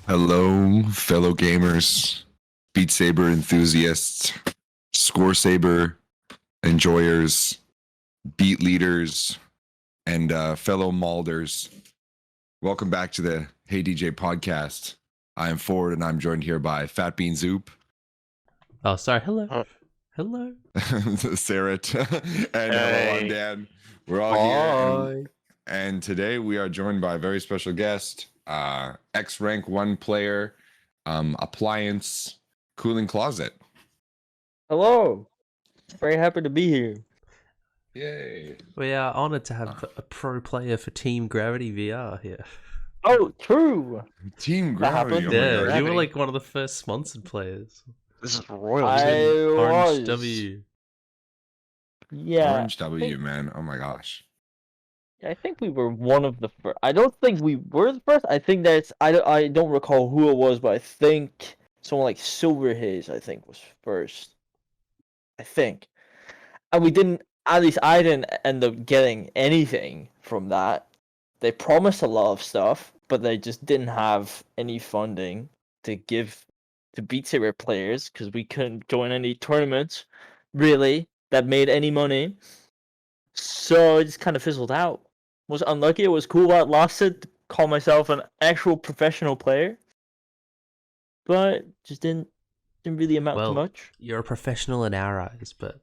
Hello, fellow gamers, Beat Saber enthusiasts, Score Saber enjoyers, beat leaders, and fellow Malders. Welcome back to the Hey DJ podcast. I am Ford, and I'm joined here by Fat Bean Zoop. Oh, sorry. Hello. Hello. Sarah. And hello, I'm Dan. We're all here. And today we are joined by a very special guest, X-Rank 1 player, Appliance, CoolingCloset. Hello. Very happy to be here. Yay. We are honored to have a pro player for Team Gravity VR here. Oh, true. Team Gravity. happened? Yeah, you were like one of the first sponsored players. This is royalty. Orange was. W. Yeah. Orange W, man. Oh my gosh. I think we were one of the first. I don't think we were the first. I think that's. I don't recall who it was, but I think someone like Silver Haze, I think, was first. I think. And we didn't. At least I didn't end up getting anything from that. They promised a lot of stuff, but they just didn't have any funding to give to Beat Saber players because we couldn't join any tournaments, really, that made any money. So it just kind of fizzled out. Was unlucky. It was cool while it lasted to call myself an actual professional player, but just didn't really amount to much. You're a professional in our eyes, but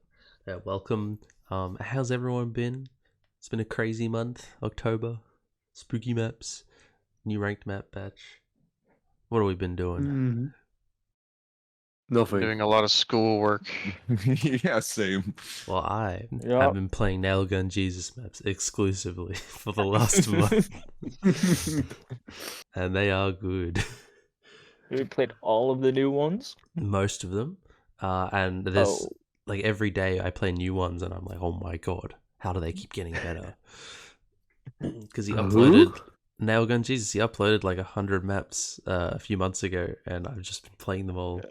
welcome. How's everyone been? It's been a crazy month. October, spooky maps, new ranked map batch. What have we been doing? Nothing. Doing a lot of schoolwork. Yeah, same. Well, I have been playing Nail Gun Jesus maps exclusively for the last month. And they are good. We played all of the new ones. Most of them. And there's like every day I play new ones and I'm like, oh my god, how do they keep getting better? Because he uploaded Nail Gun Jesus, he uploaded like 100 maps a few months ago, and I've just been playing them all.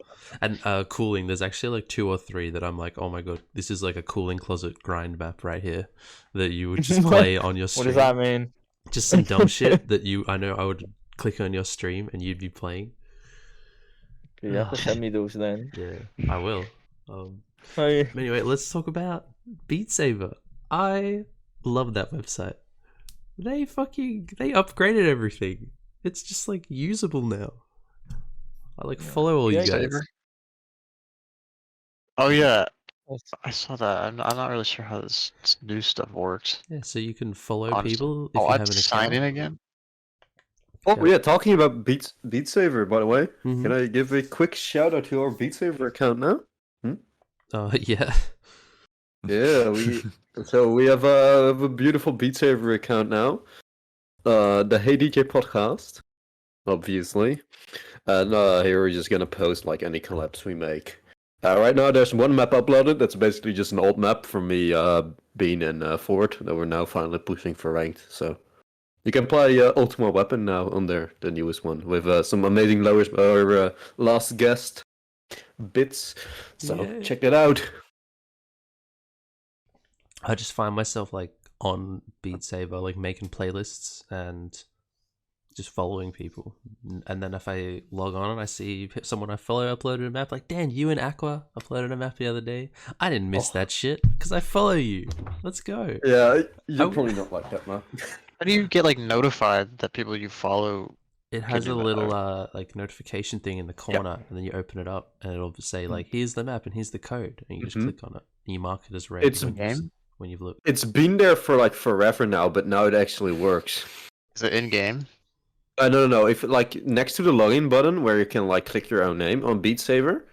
And cooling, there's actually like 2 or 3 that I'm like, oh my god, this is like a CoolingCloset grind map right here that you would just play on your stream. What does that mean? Just some dumb shit that I know I would click on your stream and you'd be playing. You have to send me those then. Yeah, I will. Anyway, let's talk about Beat Saber. I love that website. They upgraded everything. It's just like usable now. I follow all you guys. Saber. Oh yeah, I saw that. I'm not really sure how this new stuff works. Yeah, so you can follow people if Oh, you I have have an to account. sign in again. Oh yeah, talking about Beat Saber, by the way. Mhm. Can I give a quick shout out to our Beat Saber account now? Yeah. Yeah, we have a beautiful Beat Saber account now. The Hey DJ podcast, obviously. And here we're just gonna post like any collabs we make. Right now there's one map uploaded that's basically just an old map from me, Bean and Ford that we're now finally pushing for ranked. So you can play Ultima Weapon now on there, the newest one, with some amazing lowers or last guest bits. So check that out. I just find myself like on Beat Saber, like making playlists and just following people. And then if I log on and I see someone I follow uploaded a map, like, Dan, you and Aqua uploaded a map the other day. I didn't miss that shit because I follow you. Let's go. Yeah, you're probably not like that, man. How do you get like notified that people you follow? It has a do that. little like notification thing in the corner, and then you open it up, and it'll say like, "Here's the map, and here's the code," and you just click on it, and you mark it as red. It's in game. When you've looked. It's been there for like forever now, but now it actually works. Is it in game? No. If like next to the login button where you can like click your own name on Beat Saber,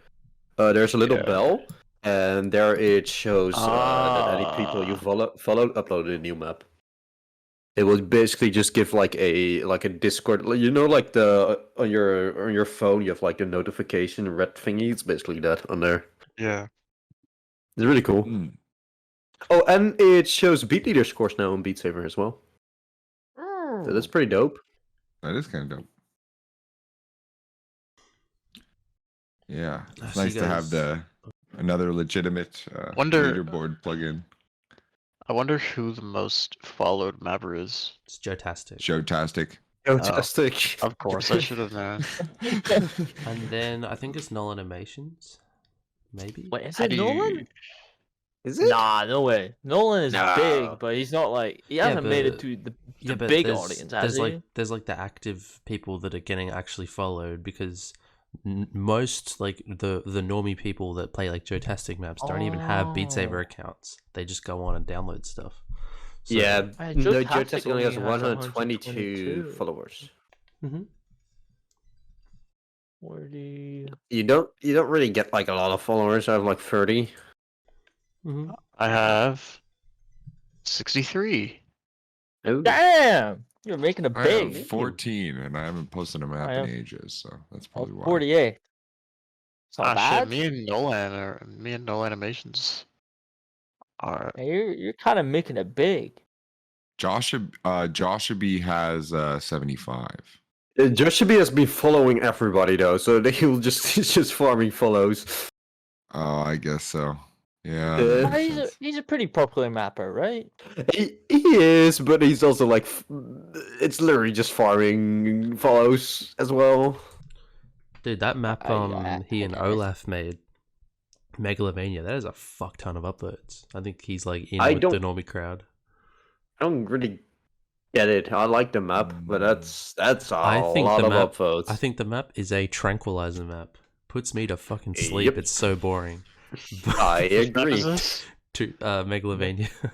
there's a little bell, and there it shows that any people you followed uploaded a new map. It will basically just give like a Discord, you know, like the on your phone you have like a notification red thingy. It's basically that on there. Yeah. It's really cool. Oh, and it shows beat leader scores now on Beat Saber as well. So that's pretty dope. That is kind of dope. Yeah, it's So nice you to have guys- another legitimate leaderboard plugin. I wonder who the most followed mapper is. It's Joe-tastic. Showtastic. Fantastic. Of course, I should have known. And then I think it's Null Animations. Maybe. Wait, is How it do Nolan? you? Is it? Nah, no way. Nolan is Nah. big, but he's not like he hasn't made it but- to the Yeah, but big there's, audience, has he? there's like the active people that are getting actually followed because most like the normie people that play like Jotastic maps don't even have Beat Saber Oh. accounts. They just go on and download stuff. So, Yeah, Hey, no, Joe Joe Tastic only has only has 122 122. followers. Mhm. Where do you... You don't really get like a lot of followers. I have like 30. Mhm. I have 63. Ooh. Damn! You're making it I big. have 14, and I haven't posted a map I in have- ages, so that's probably why. 48. It's not Ah, bad. shit. Me and Nolan Animations are. Hey, you're kind of making it big. Joshaby has 75. Joshabi has been following everybody though, so he'll just he's just farming follows. Oh, I guess so. Yeah. Yeah. that Ah, makes he's a sense. he's a pretty popular mapper, right? He is, but he's also like it's literally just farming follows as well. Dude, that map he and guess. Olaf made, Megalovania, that is a fuck ton of uploads. I think he's like in I with the don't- normie crowd. I don't really get it. I like the map, but that's a I think lot the of map- upvotes. I think the map is a tranquilizer map. Puts me to fucking sleep. Yep. It's so boring. I Which map is agree. this? To Megalovania. Yeah,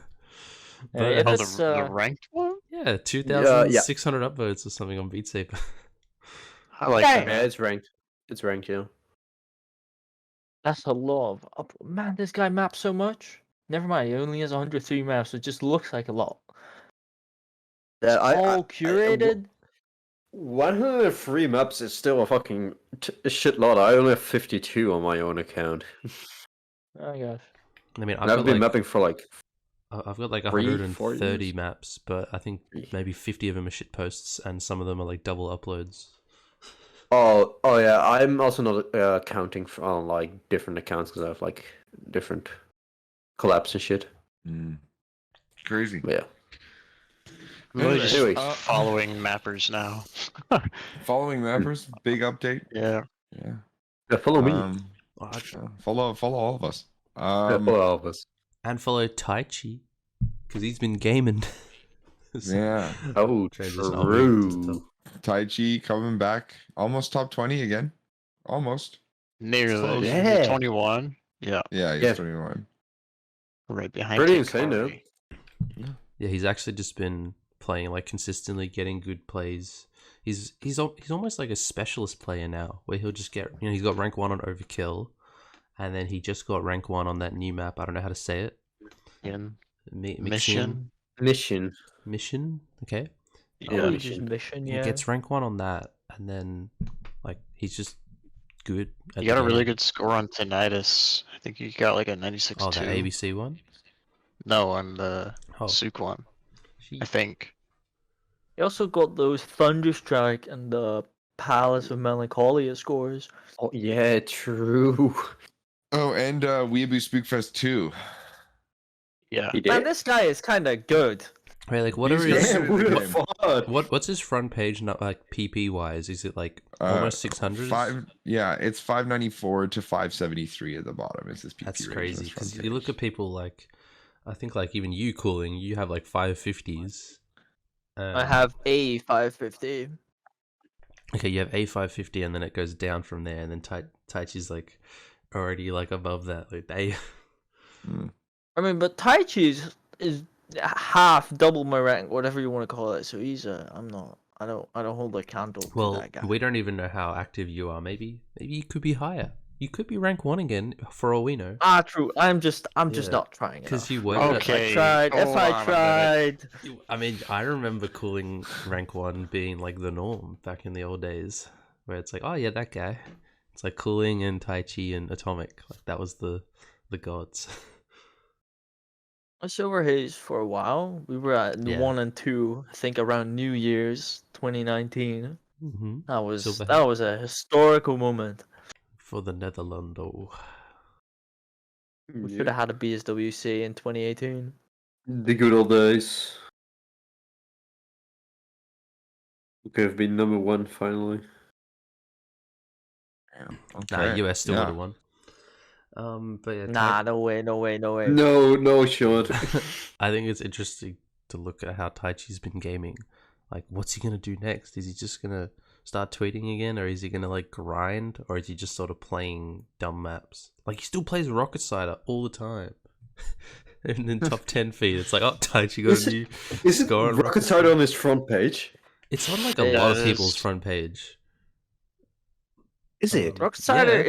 But, if Oh, it's, the ranked one? yeah, 2,600 upvotes or something on Beat Saber. I like Damn. that. Yeah, it's ranked. It's ranked, yeah. That's a lot of man. This guy maps so much. Never mind. He only has 103 maps. So it just looks like a lot. It's all curated. 103 maps is still a fucking shitload. I only have 52 on my own account. Oh gosh. I mean, And I've been mapping for like I've got like 3, 4 130 years. maps, but I think maybe 50 of them are shit posts, and some of them are like double uploads. oh yeah. I'm also not counting on like different accounts because I have like different collabs and shit. Mm. Crazy. But yeah. I'm really just Anyways. following mappers now. Following mappers, big update. Yeah. Yeah. Yeah, follow me. Follow all of us. Follow all of us. And follow Taichi, because he's been gaming. So- Yeah. Oh, Transition, I'll move to the true. top. Taichi coming back, almost top 20 again. Almost. Nearly. close. Yeah. 21. Yeah. Yeah, he's Yeah. 21. Right behind Pretty Kid insane, though. Cudi. Yeah, he's actually just been playing like consistently, getting good plays. He's almost like a specialist player now, where he'll just get, he's got rank 1 on Overkill, and then he just got rank 1 on that new map. I don't know how to say it. In Mission. Mission. Okay. Yeah. Oh, just mission. He Yeah. gets rank 1 on that, and then like he's just good. At You got the a really game. good score on Tinnitus. I think you got like a 96.2. Oh, that ABC one. No, on the Oh, Souk one. she- I think. He also got those Thunderstrike and the Palace of Melancholia scores. Oh yeah, true. Oh, and Weeaboo Spookfest 2. Yeah. He Man, did. this guy is kind of good. Wait, like whatever He's his, good. Yeah, who the the game. fuck? what's his front page not like PP wise? Is it like almost 600? Yeah, it's 594 to 573 at the bottom. It's this PP That's range on crazy. his front Because you look page. at people like, I think like even you Cooling, you have like 550s. I have a 550. Okay, you have a 550, and then it goes down from there, and then Taichi's like already like above that. Like they. I mean, but Taichi is half double my rank, whatever you want to call it. So he's I'm not. I don't hold a candle to Well, that guy. we don't even know how active you are. Maybe you could be higher. You could be rank 1 again, for all we know. Ah, true. I'm just Yeah. not trying Because enough. you were. Okay. If I tried, if hold I on a minute. tried, I mean, I remember Cooling rank 1 being like the norm back in the old days, where it's like, oh yeah, that guy. It's like Cooling and Taichi and Atomic. Like that was the gods. I was over his for a while. We were at Yeah. 1 and 2, I think around New Year's 2019. Mm-hmm. That was Silverhead. a historical moment. For the Netherlando. We should have had a BSWC in 2018. The good old days. could have been number one finally. Nah, US still would yeah. have won. But yeah, Nah, no way. No, Sean. I think it's interesting to look at how Taichi's been gaming. Like, what's he gonna do next? Is he just gonna start tweeting again, or is he gonna like grind, or is he just sort of playing dumb maps? Like, he still plays Rocket Cider all the time. And in top 10 feed, it's like, oh, Taichi got a new Is it score on Rocket Cider on his front page? It's on like a Yeah, lot of it people's is. front page. Is it? Rocket Cider Yeah.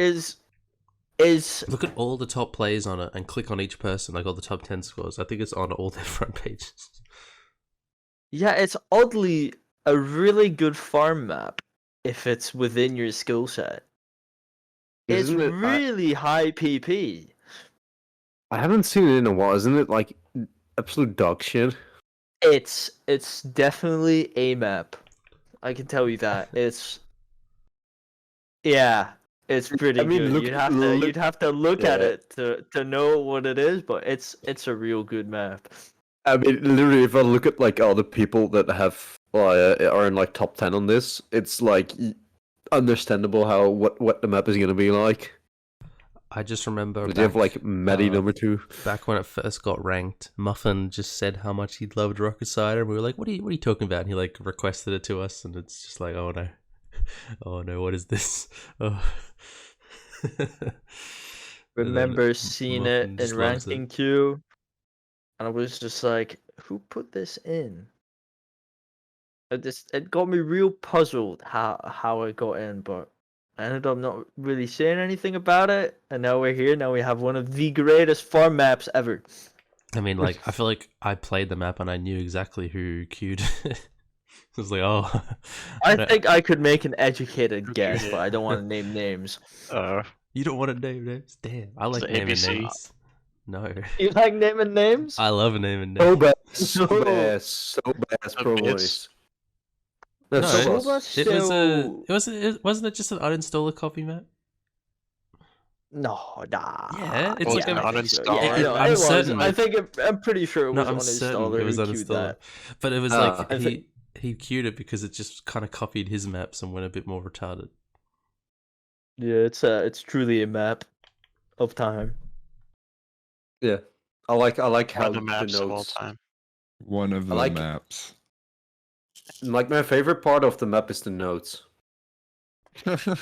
is Look at all the top plays on it and click on each person, like all the top 10 scores. I think it's on all their front pages. yeah, it's oddly a really good farm map if it's within your skill set. It's Isn't it? really high PP. I haven't seen it in a while. Isn't it like absolute dog shit? It's definitely a map. I can tell you that. It's pretty I mean, good. look- You'd have to look at Yeah. it to know what it is, but it's a real good map. I mean, literally, if I look at like all the people that have are in like top 10 on this, it's like understandable how what the map is gonna be like. I just remember They have like Maddie uh, number 2. back when it first got ranked, Muffin just said how much he loved Rocket Cider, and we were like, what are you talking about? And he like requested it to us, and it's just like, oh no. Oh no, what is this? Oh. Remember seeing Muffin it just in loves it. ranking queue, and I was just like, who put this in? It got me real puzzled how it got in, but I ended up not really saying anything about it, and now we're here. Now we have one of the greatest farm maps ever. I mean, like, I feel like I played the map and I knew exactly who queued. It was like, oh. I don't- think I could make an educated Who guess, queued but it? I don't want to name names. You don't want to name names? Damn, I like it naming ABC? names. No. You like naming names? I love naming So names. bad, so No. bad, so bad, pro It's- boys. No, No, Sobas. Sobas? It was So- wasn't it just an uninstall a copy map? No, nah. Yeah, it's Oh, like it's a- an I think so. uninstaller? Yeah, no, I'm it was. certain. I think I'm pretty sure it No, was I'm on certain installer. it was who on queued installer. that. But it was Ah, like I think- he queued it because it just kind of copied his maps and went a bit more retarded. Yeah, it's truly a map of time. Yeah, I like One how of the the maps of all notes. time. One of the like- maps. Like my favorite part of the map is the notes.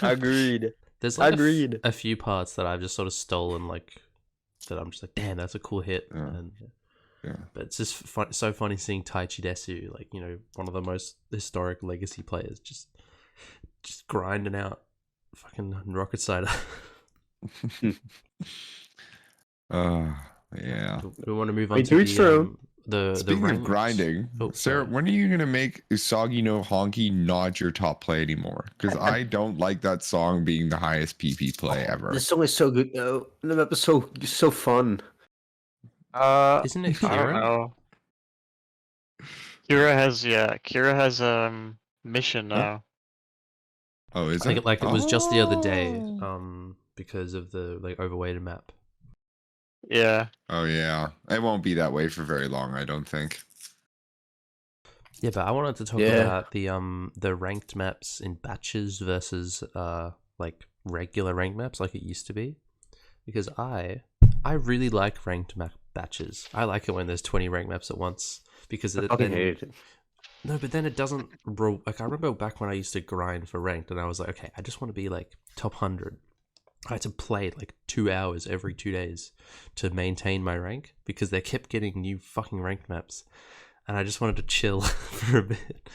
Agreed. There's like Agreed. a few parts that I've just sort of stolen, like that I'm just like, damn, that's a cool hit. Yeah. And, Yeah. But it's just so funny seeing Taichi Desu, like, you know, one of the most historic legacy players, just grinding out fucking Rocket Cider. Yeah. We want to move on Hey, to to each their own. the Speaking of ranked- grinding, Oh, Sarah, sorry. when are you gonna make Usagi no Honky not your top play anymore? Because I don't like that song being the highest PP play ever. The song is so good though. The map is so fun. Isn't it I don't Kira? know. Kira has mission now. Oh, is I think it? like it was just the other day, Oh. because of the like overweighted map. Yeah. Oh yeah, it won't be that way for very long, I don't think. Yeah, but I wanted to talk Yeah. about the ranked maps in batches versus like regular ranked maps like it used to be, because I really like ranked map batches. I like it when there's 20 ranked maps at once because I it fucking then, hate it. no, but then it doesn't like I remember back when I used to grind for ranked and I was like, okay, I just want to be like top 100. I had to play like 2 hours every 2 days to maintain my rank because they kept getting new fucking ranked maps, and I just wanted to chill for a bit.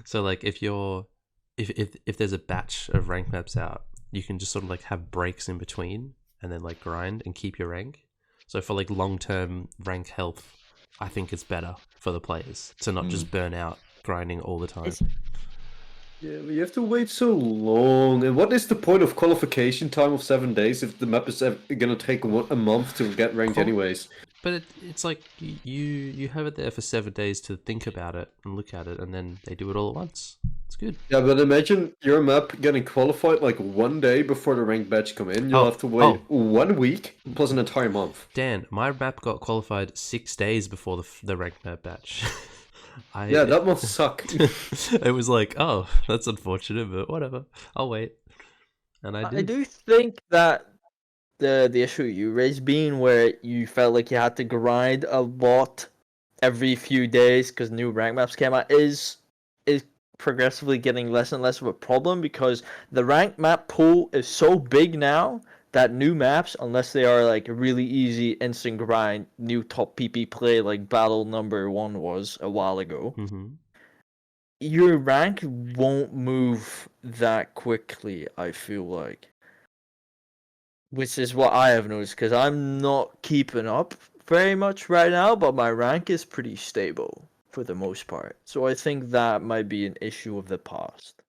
So like if there's a batch of ranked maps out, you can just sort of like have breaks in between and then like grind and keep your rank. So for like long-term rank health, I think it's better for the players to not just burn out grinding all the time. Yeah, but you have to wait so long. And what is the point of qualification time of 7 days if the map is gonna take a month to get ranked Qual- anyways? But it's like you have it there for 7 days to think about it and look at it, and then they do it all at once. It's good. Yeah, but imagine your map getting qualified like 1 day before the ranked batch come in. You'll Oh, have to wait 1 week plus an entire month. Dan, my map got qualified 6 days before the ranked map batch. Yeah, that must suck. It was like, oh, that's unfortunate, but whatever. I'll wait. And I I did. do think that the issue you raised being where you felt like you had to grind a lot every few days because new rank maps came out is progressively getting less and less of a problem because the rank map pool is so big now that new maps, unless they are like really easy instant grind, new top PP play like battle number 1 was a while ago, your rank won't move that quickly, I feel like. Which is what I have noticed, because I'm not keeping up very much right now, but my rank is pretty stable for the most part. So I think that might be an issue of the past.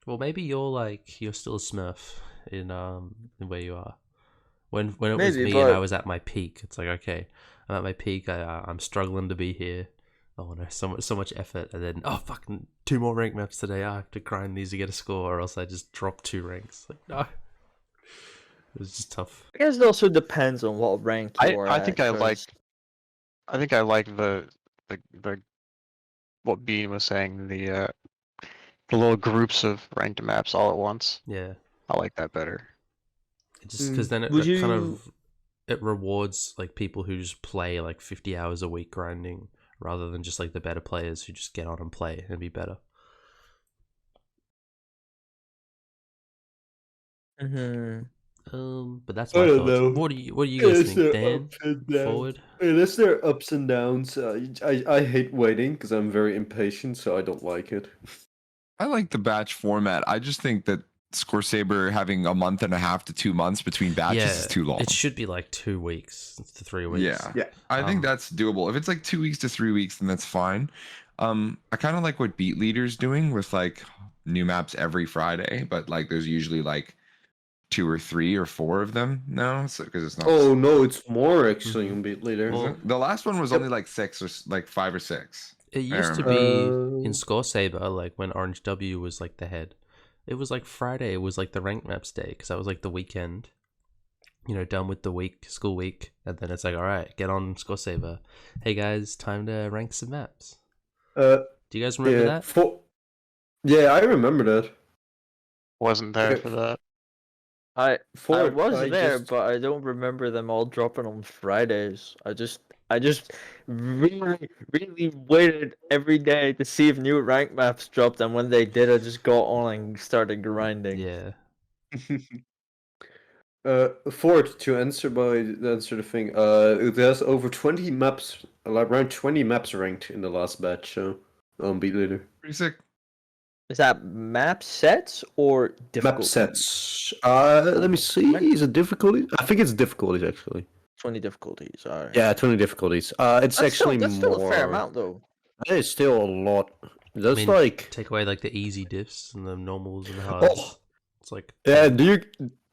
Well, maybe you're still a Smurf in where you are. When it was Maybe, me and I but- was at my peak, it's like, okay, I'm at my peak. I'm struggling to be here. Oh no, so much effort, and then fucking 2 more rank maps today. I have to grind these to get a score, or else I just drop 2 ranks. Like no, it was just tough. I guess it also depends on what rank you are I at. think I like 'cause- the what Bean was saying, the little groups of ranked maps all at once. Yeah, I like that better. just because then it Would kind you- of it rewards like people who just play like 50 hours a week grinding, rather than just like the better players who just get on and play and be better. But that's I my don't thoughts. know. What do you guys think, Dan? Forward. It is their ups and downs. I hate waiting because I'm very impatient, so I don't like it. I like the batch format. I just think that Score Saber having a month and a half to 2 months between batches is too long. It should be like 2 weeks to 3 weeks. Yeah. I think Um, that's doable. If it's like 2 weeks to 3 weeks, then that's fine. I kind of like what Beat Leader's doing with like new maps every Friday, but like there's usually like 2 or 3 or 4 of them now, so because it's not. Oh no, it's more actually on Beat Leader. Is it? The last one was only like 6 or like 5 or 6. It used to be in Score Saber, like when Orange W was like the head. It was like Friday. It was like the rank maps day because that was like the weekend. You know, done with the week, school week, and then it's like, all right, get on Score Saber. Hey guys, time to rank some maps. Do you guys remember that? Yeah, I remember that. Wasn't there Okay. for that. I Ford, was I there, just- but I don't remember them all dropping on Fridays. I just really waited every day to see if new rank maps dropped, and when they did, I just got on and started grinding. Yeah. Ford, to answer the thing, there's over 20 maps, around 20 maps ranked in the last batch, so on Beat Leader. Pretty sick. Is that map sets or difficulty? Map sets. Let me see. Is it difficulty? I think it's difficulties actually. 20 difficulties. Alright. Yeah, 20 difficulties. It's That's actually that's more. still a fair amount, though. That is still a lot. That's mean, like. Take away like the easy diffs and the normals and the hards. Oh. It's like Yeah. Do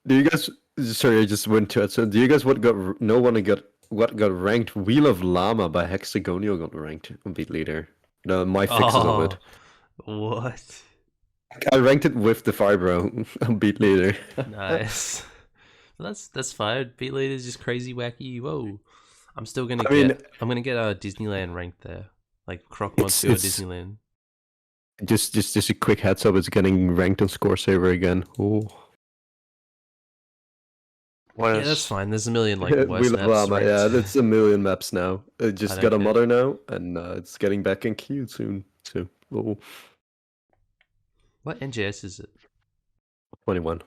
you guys? Sorry, I just went to it. So, do you guys what got ranked? Wheel of Llama by Hexagonal got ranked on Beat Leader. My fixes of it. What? I ranked it with the Fibro on Beat Leader. Nice. Well, that's fine. Beat Leader's just crazy wacky. Whoa. I'm still gonna I'm gonna get Disneyland ranked there. Like Croc Monsieur it's- Disneyland. Just a quick heads up. It's getting ranked on Score Saver again. Oh. Yeah, that's fine. There's a million like worse Wheel of maps. Llama, yeah, ranked. that's a million maps now. It just don't got a care. mother now, and it's getting back in queue soon. So, oh, What NGS is it? 21.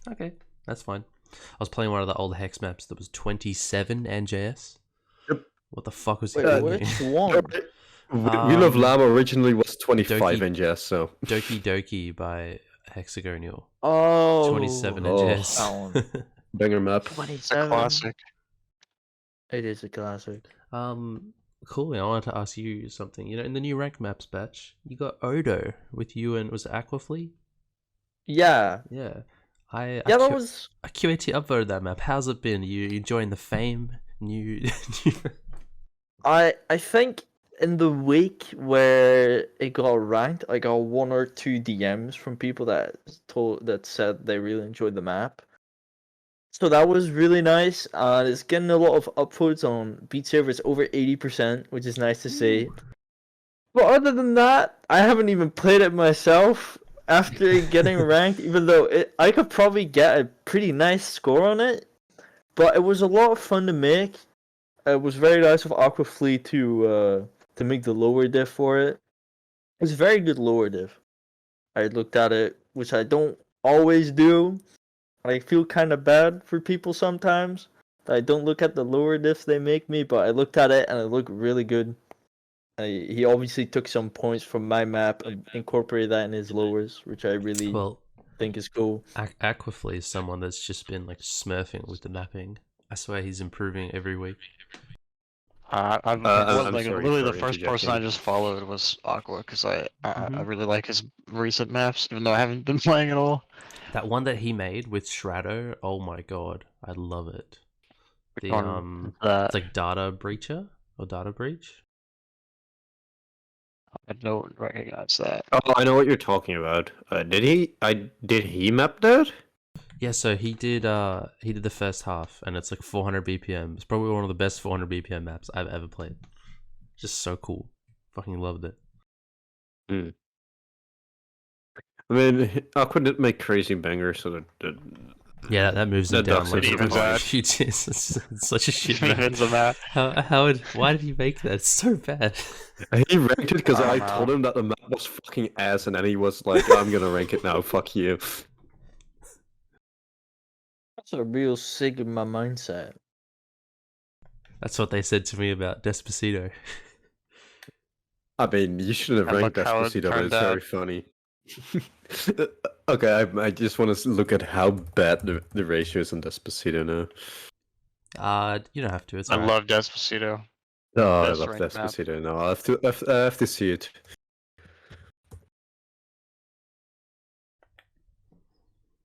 Okay, that's fine. I was playing one of the old Hex maps that was 27 NJS. Yep. What the fuck was Wait, it? which one? Wheel of Llama originally was 25 Doki- NGS, so Doki Doki by Hexagonal. Oh, 27 Oh. NJS. that one. banger map. 27. Classic. It is a classic. Cool. I wanted to ask you something. You know, in the new rank maps batch, you got Odo with you and was it Aquaflea? Yeah. Yeah. Yeah, that was. I QAT upvoted that map. How's it been? You enjoying the fame? New I think in the week where it got ranked, I got 1 or 2 DMs from people that said they really enjoyed the map. So that was really nice. It's getting a lot of upvotes on Beat Saber. It's over 80%, which is nice to see. But other than that, I haven't even played it myself after getting ranked, even though I could probably get a pretty nice score on it. But it was a lot of fun to make. It was very nice of Aquaflea to make the lower diff for it. It was a very good lower diff. I looked at it, which I don't always do. I feel kind of bad for people sometimes that I don't look at the lower diffs they make me, but I looked at it and it looked really good. He obviously took some points from my map and incorporated that in his lowers, which I really think is cool. Aquaflea is someone that's just been like smurfing with the mapping. I swear he's improving every week. I'm sorry literally the for first person I interjecting. just followed was Aqua because I really like his recent maps, even though I haven't been playing at all. That one that he made with Strado, oh my god, I love it. Which one is that? It's like Data Breacher or Data Breach. I don't recognize that. Oh, I know what you're talking about. Did he map that? Yeah, so he did the first half, and it's like 400 BPM. It's probably one of the best 400 BPM maps I've ever played. Just so cool. Fucking loved it. I mean, Aqua did make crazy bangers, so that Yeah, that moves him That down ducks like it a from that. huge. It's such a shit Even map. it's a map. Why did he make that? It's so bad. he ranked it because I I don't told know. him that the map was fucking ass, and then he was like, "I'm gonna rank it now. Fuck you." That's a real Sigma mindset. That's what they said to me about Despacito. I mean, you shouldn't have And ranked look how it Despacito, but turned it's very out. funny. Okay, I just want to look at how bad the ratio is in Despacito now. You don't have to. It's I alright. love Despacito. Oh, I Best love ranked map. Despacito now. I have to see it.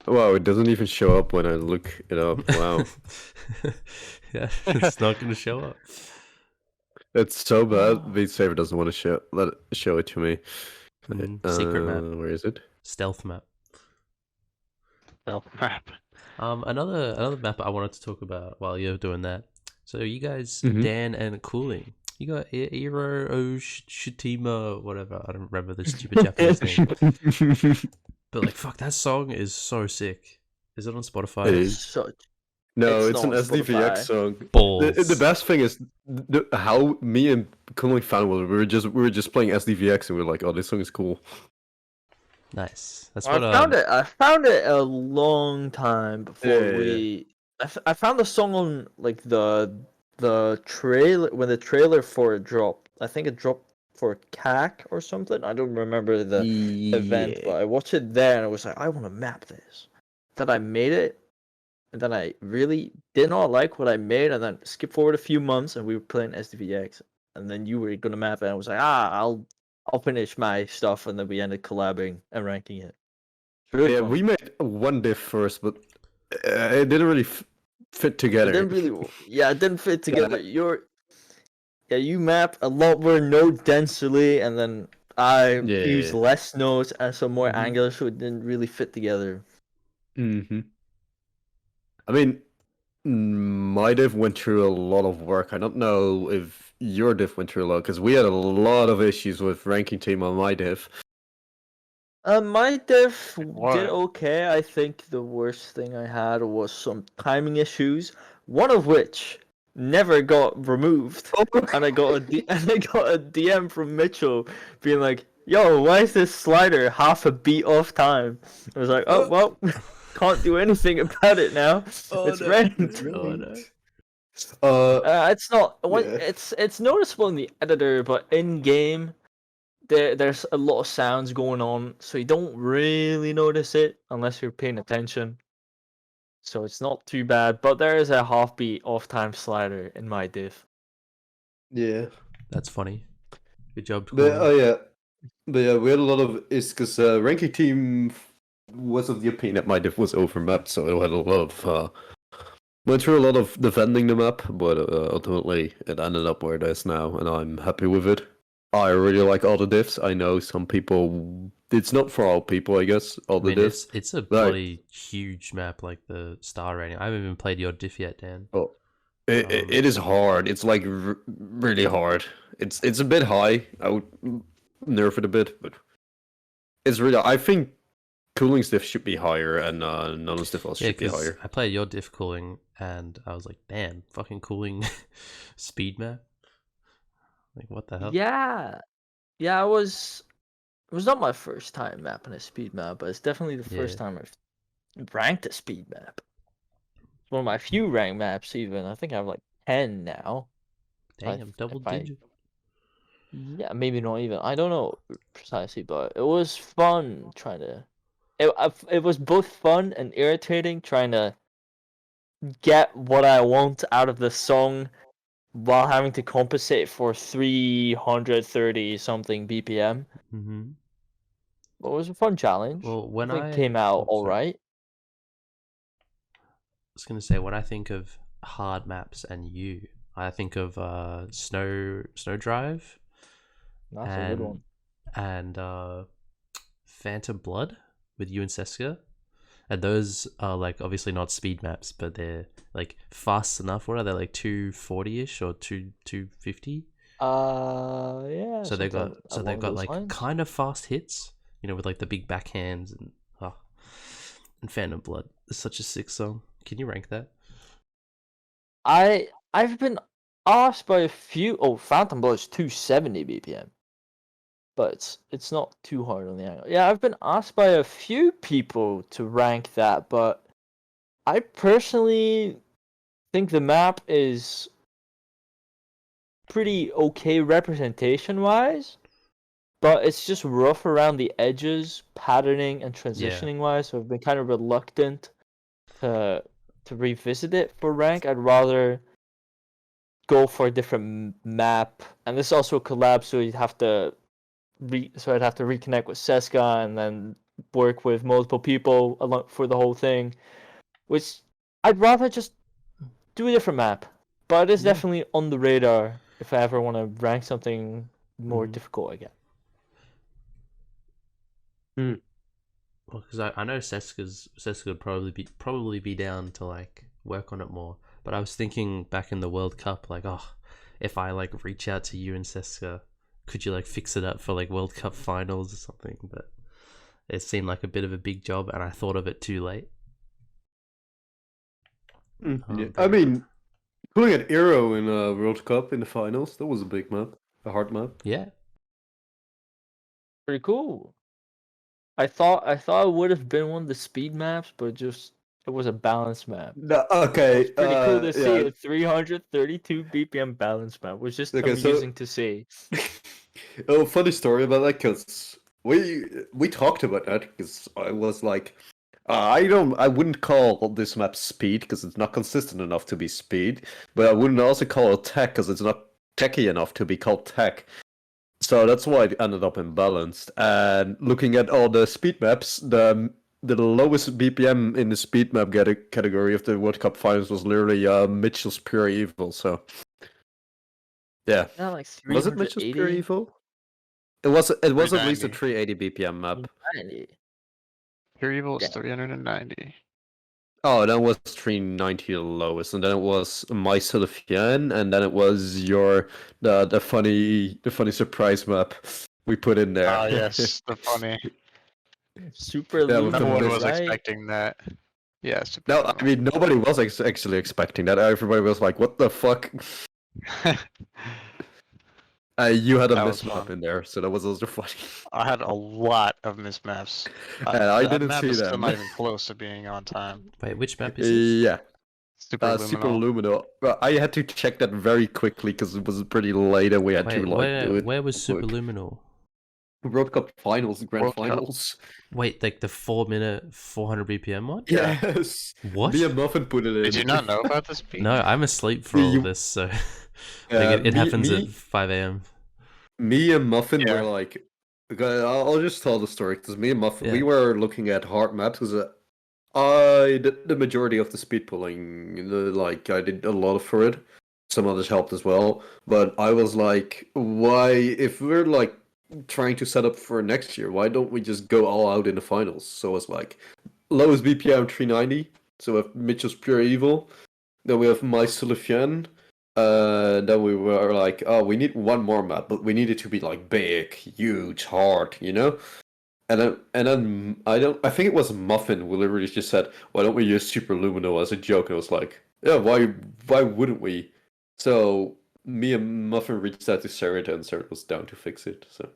Wow, it doesn't even show up when I look it up. Wow, Yeah, it's not going to show up. it's so bad. Beat Saber doesn't want to show it to me. Secret map. Where is it? Stealth map. Well, map. Another map I wanted to talk about while you're doing that. So you guys, Mhm. Dan and Cooling, you got Iro Shitima, whatever. I don't remember the stupid Japanese name. But like, fuck, that song is so sick. Is it on Spotify? It It's is. such No, It's it's an not on SDVX Spotify. song. Balls. The best thing is how me and Cooling found was we were just playing SDVX and we were like, oh, this song is cool. Nice. That's I what found it. I found it a long time before Yeah. I found the song on like the trailer when the trailer for it dropped. I think it dropped for CAC or something. I don't remember the event, but I watched it there and I was like, I want to map this. Then I made it, and then I really did not like what I made, and then skip forward a few months and we were playing SDVX, and then you were gonna map it, and I was like, I'll finish my stuff, and then we ended collabing and ranking it. Really Yeah, fun. we made one diff first, but it didn't really fit It together. didn't really, yeah, it didn't fit together. You map a lot more node densely, and then I used Yeah. less nodes and some more Mhm. angular, so it didn't really fit together. Mm-hmm. I mean, my diff went through a lot of work. I don't know if your diff went through a lot, because we had a lot of issues with ranking team on my diff. My diff What? did okay. I think the worst thing I had was some timing issues, one of which never got removed. And I got a DM from Mitchell being like, "Yo, why is this slider half a beat off time?" I was like, "Oh well, can't do anything about it now. It's ranked." Oh no. It's not. Yeah. It's noticeable in the editor, but in game, there's a lot of sounds going on, so you don't really notice it unless you're paying attention. So it's not too bad, but there is a half beat off time slider in my diff. Yeah. That's funny. Good job, But, Cooling. but yeah, we had a lot of is because ranking team was of the opinion that my diff was overmapped, so it had a lot of went through a lot of defending the map, but ultimately it ended up where it is now, and I'm happy with it. I really like all the diffs. I know some people, it's not for all people, I guess. All I the mean, diffs. it's a bloody huge map, like the star rating. I haven't even played your diff yet, Dan. Oh, it is hard. It's like really hard. It's a bit high. nerf it a bit, but it's really. I think cooling stiff should be higher, and non-stiff also Yeah, should be because higher. I played your diff cooling, and I was like, damn, fucking cooling speed map. Like, what the hell? Yeah, yeah. It was not my first time mapping a speed map, but it's definitely the first Yeah. time I've ranked a speed map. It's one of my few ranked maps, even. I think I have like 10 now. Damn, double digit. Yeah, maybe not even. I don't know precisely, but it was fun trying to. It was both fun and irritating trying to get what I want out of the song while having to compensate for 330 something BPM. Mm-hmm. But it was a fun challenge. Well, when I think it came out all right. I was gonna say, when I think of hard maps and I think of Snow Drive. That's a good one. And Phantom Blood with you and Seska. And those are like obviously not speed maps, but they're like fast enough. What are they, like 240-ish or 250? Yeah. So they got like lines. kind of fast hits, with like the big backhands and Phantom Blood. It's such a sick song. Can you rank that? I've been asked by a few. Oh, Phantom Blood is 270 BPM, but it's not too hard on the angle. Yeah, I've been asked by a few people to rank that, but I personally think the map is pretty okay representation wise, but it's just rough around the edges, patterning and transitioning wise. So I've been kind of reluctant to revisit it for rank. I'd rather go for a different map, and this is also a collab, so you'd have to I'd have to reconnect with Seska and then work with multiple people for the whole thing, which I'd rather just do a different map. But it's definitely on the radar if I ever want to rank something more difficult again. Well, because I know Seska would probably be down to like work on it more. But I was thinking back in the World Cup, like, if I like reach out to you and Seska, could you like fix it up for like World Cup finals or something? But it seemed like a bit of a big job, and I thought of it too late. Yeah. I mean, pulling at Aero in a World Cup in the finals, that was a big map, a hard map. Yeah. Pretty cool. I thought it would have been one of the speed maps, but it was a balanced map. No, okay. It's pretty cool to see a 332 BPM balance map, which is amusing to see. Oh, funny story about that, because we talked about that, because I was like, I wouldn't call this map speed, because it's not consistent enough to be speed, but I wouldn't also call it tech, because it's not techy enough to be called tech. So that's why it ended up imbalanced. And looking at all the speed maps, the lowest BPM in the speed map category of the World Cup finals was literally Mitchell's Pure Evil. So yeah, Like was it Mitchell's Pure Evil? It was at least a 380 BPM map. 390. Pure Evil is 390. Oh, then it was 390 the lowest, and then it was My Sylphian, and then it was the funny surprise map we put in there. Ah, yes, the funny. Superluminal, No one was right? expecting that. Yeah, No, I mean nobody was actually expecting that. Everybody was like, "What the fuck?" You had a mismap in there, so that was also funny. I had a lot of mismaps. And I that didn't map see is still them. not even close to being on time. Wait, which map is this? Yeah, Superluminal. Superluminal. Well, I had to check that very quickly because it was pretty late and we had to do it. Where was Superluminal? World Cup finals, grand World Cup. finals. Wait, like the 4-minute 400 BPM one? Yes. What? Me and Muffin put it in. Did you not know about this? No, I'm asleep for all this, so it happens at 5 a.m. Me and Muffin were like, okay, I'll just tell the story because me and Muffin we were looking at hard maps because I did the majority of the speed pulling. Like I did a lot for it. Some others helped as well, but I was like, why if we're like trying to set up for next year, why don't we just go all out in the finals? So it's like lowest BPM 390. So we have Mitchell's Pure Evil. Then we have My Sylphian. then we were like, oh, we need one more map, but we need it to be like big, huge, hard, you know. And then I think it was Muffin who literally just said, why don't we use Superluminal as a joke? And I was like, yeah, why wouldn't we? So me and Muffin reached out to Sarah, and Sarah was down to fix it. So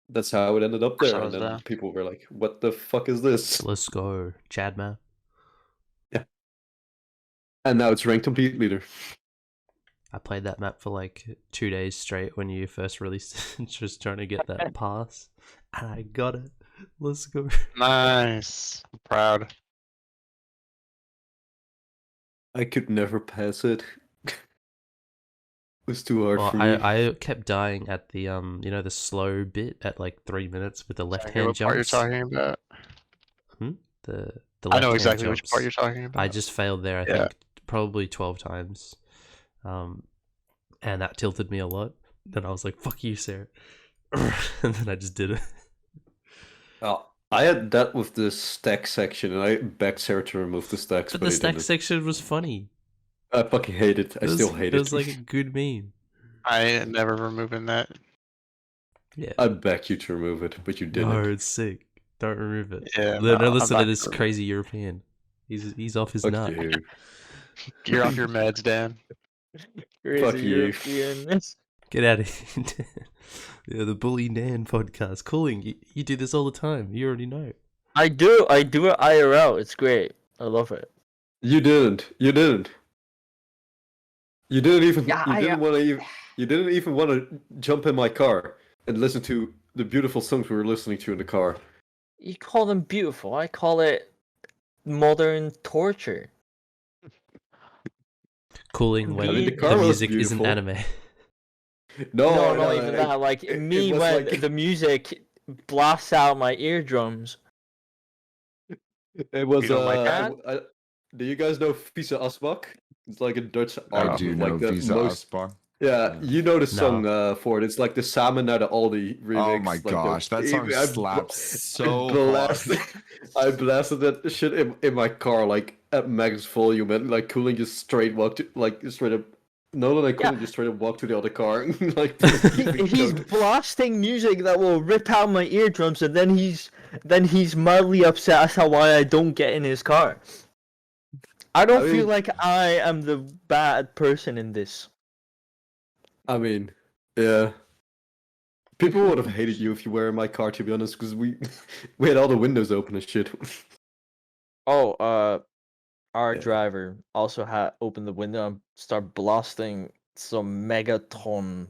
that's how it ended up there. And then people were like, what the fuck is this? Let's go, Chad man. Yeah. And now it's ranked on Beat Leader. I played that map for like 2 days straight when you first released it, just trying to get that pass. And I got it. Let's go. Nice. I'm proud. I could never pass it. It was too hard Well, for me. I kept dying at the the slow bit at like 3 minutes with the left hand What part you're jumps. talking about? The I know left-hand exactly which jumps. part you're talking about. I just failed there, I think, probably 12 times. And that tilted me a lot. Then I was like, fuck you, Sarah. And then I just did it. I had that with the stack section, and I begged Sarah to remove the stacks, But but the he stack didn't. section was funny. I fucking hate it. I still hate it. it. It was like a good meme. I never removing that. Yeah. I begged you to remove it, but you didn't. No, it's sick. Don't remove it. Yeah, No, no, listen I'm to not this gonna- crazy European. He's off his Fuck nut. you. You're off your meds, Dan. Crazy Fuck you. European. Get out of here. Yeah, the Bully Nan podcast. Cooling, you do this all the time. You already know. I do it IRL. It's great. I love it. You didn't. You didn't. You didn't even. Yeah, you didn't want to even. You didn't even want to jump in my car and listen to the beautiful songs we were listening to in the car. You call them beautiful. I call it modern torture. Cooling when I mean, the the car was music isn't beautiful. anime. No, not even that. Like me was when like- the music blasts out my eardrums. It was. You don't like that? Do you guys know Visa Asbak? It's like a Dutch I art. do with, know like the Visa most. Aspa. Yeah, you know the song for it. It's like the Salmon at the Aldi remix. Oh my like the- gosh, that song I slaps so blasted, hard. I blasted that shit in my car like at max volume, and like Cooling just straight walked straight up. Nolan and Cooling just straight up walked to the other car. Like He's blasting music that will rip out my eardrums, and then he's mildly upset as to why I don't get in his car. I don't feel mean- like I am the bad person in this. I mean, yeah. People would have hated you if you were in my car, to be honest, because we had all the windows open and shit. Oh, our Yeah. driver also had opened the window and start blasting some Megaton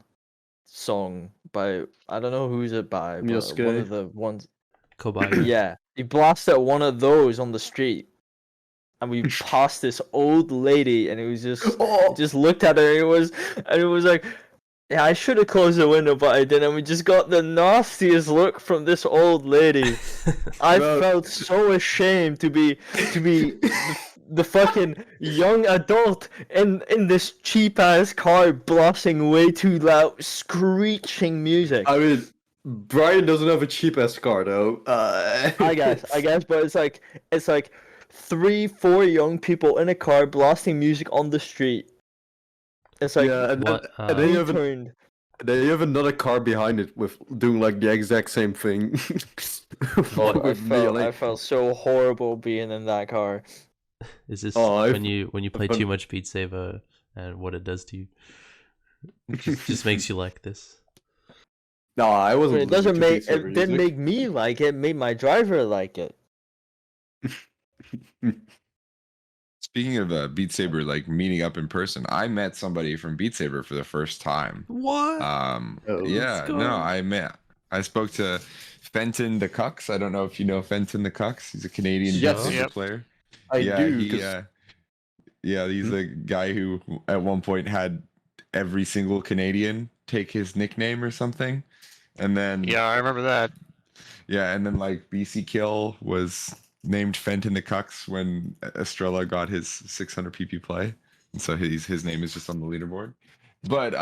song by I don't know who's it by, but Miosuke. one of the ones. Kobayashi. Yeah, he blasted one of those on the street, and we passed this old lady, and it was just looked at her, and it was like, yeah, I should have closed the window, but I didn't. And we just got the nastiest look from this old lady. I Bro. felt so ashamed to be the fucking young adult in this cheap ass car blasting way too loud, screeching music. I mean, Brian doesn't have a cheap ass car though. I guess, but it's like 3-4 young people in a car blasting music on the street. It's like yeah, and then, What, and then you have turned. then you have another car behind it with doing like the exact same thing. Oh, With I felt so horrible being in that car. Is this Oh, when you play I've- too much Beat Saber and what it does to you? It just makes you like this. No, I But wasn't. it doesn't listening to make Beat Saber it didn't music. make me like it. It made my driver like it. Speaking of Beat Saber, like meeting up in person, I met somebody from Beat Saber for the first time. What? Oh, Yeah, let's go. no, I spoke to Fenton the Cucks. I don't know if you know Fenton the Cucks. He's a Canadian Yes. Beat Saber Yep. player. I yeah, do. he, 'Cause- yeah, he's a guy who at one point had every single Canadian take his nickname or something, and then Yeah, I remember that. yeah, and then like BC Kill was named Fenton the Cucks when Estrella got his 600 PP play, and so his name is just on the leaderboard. But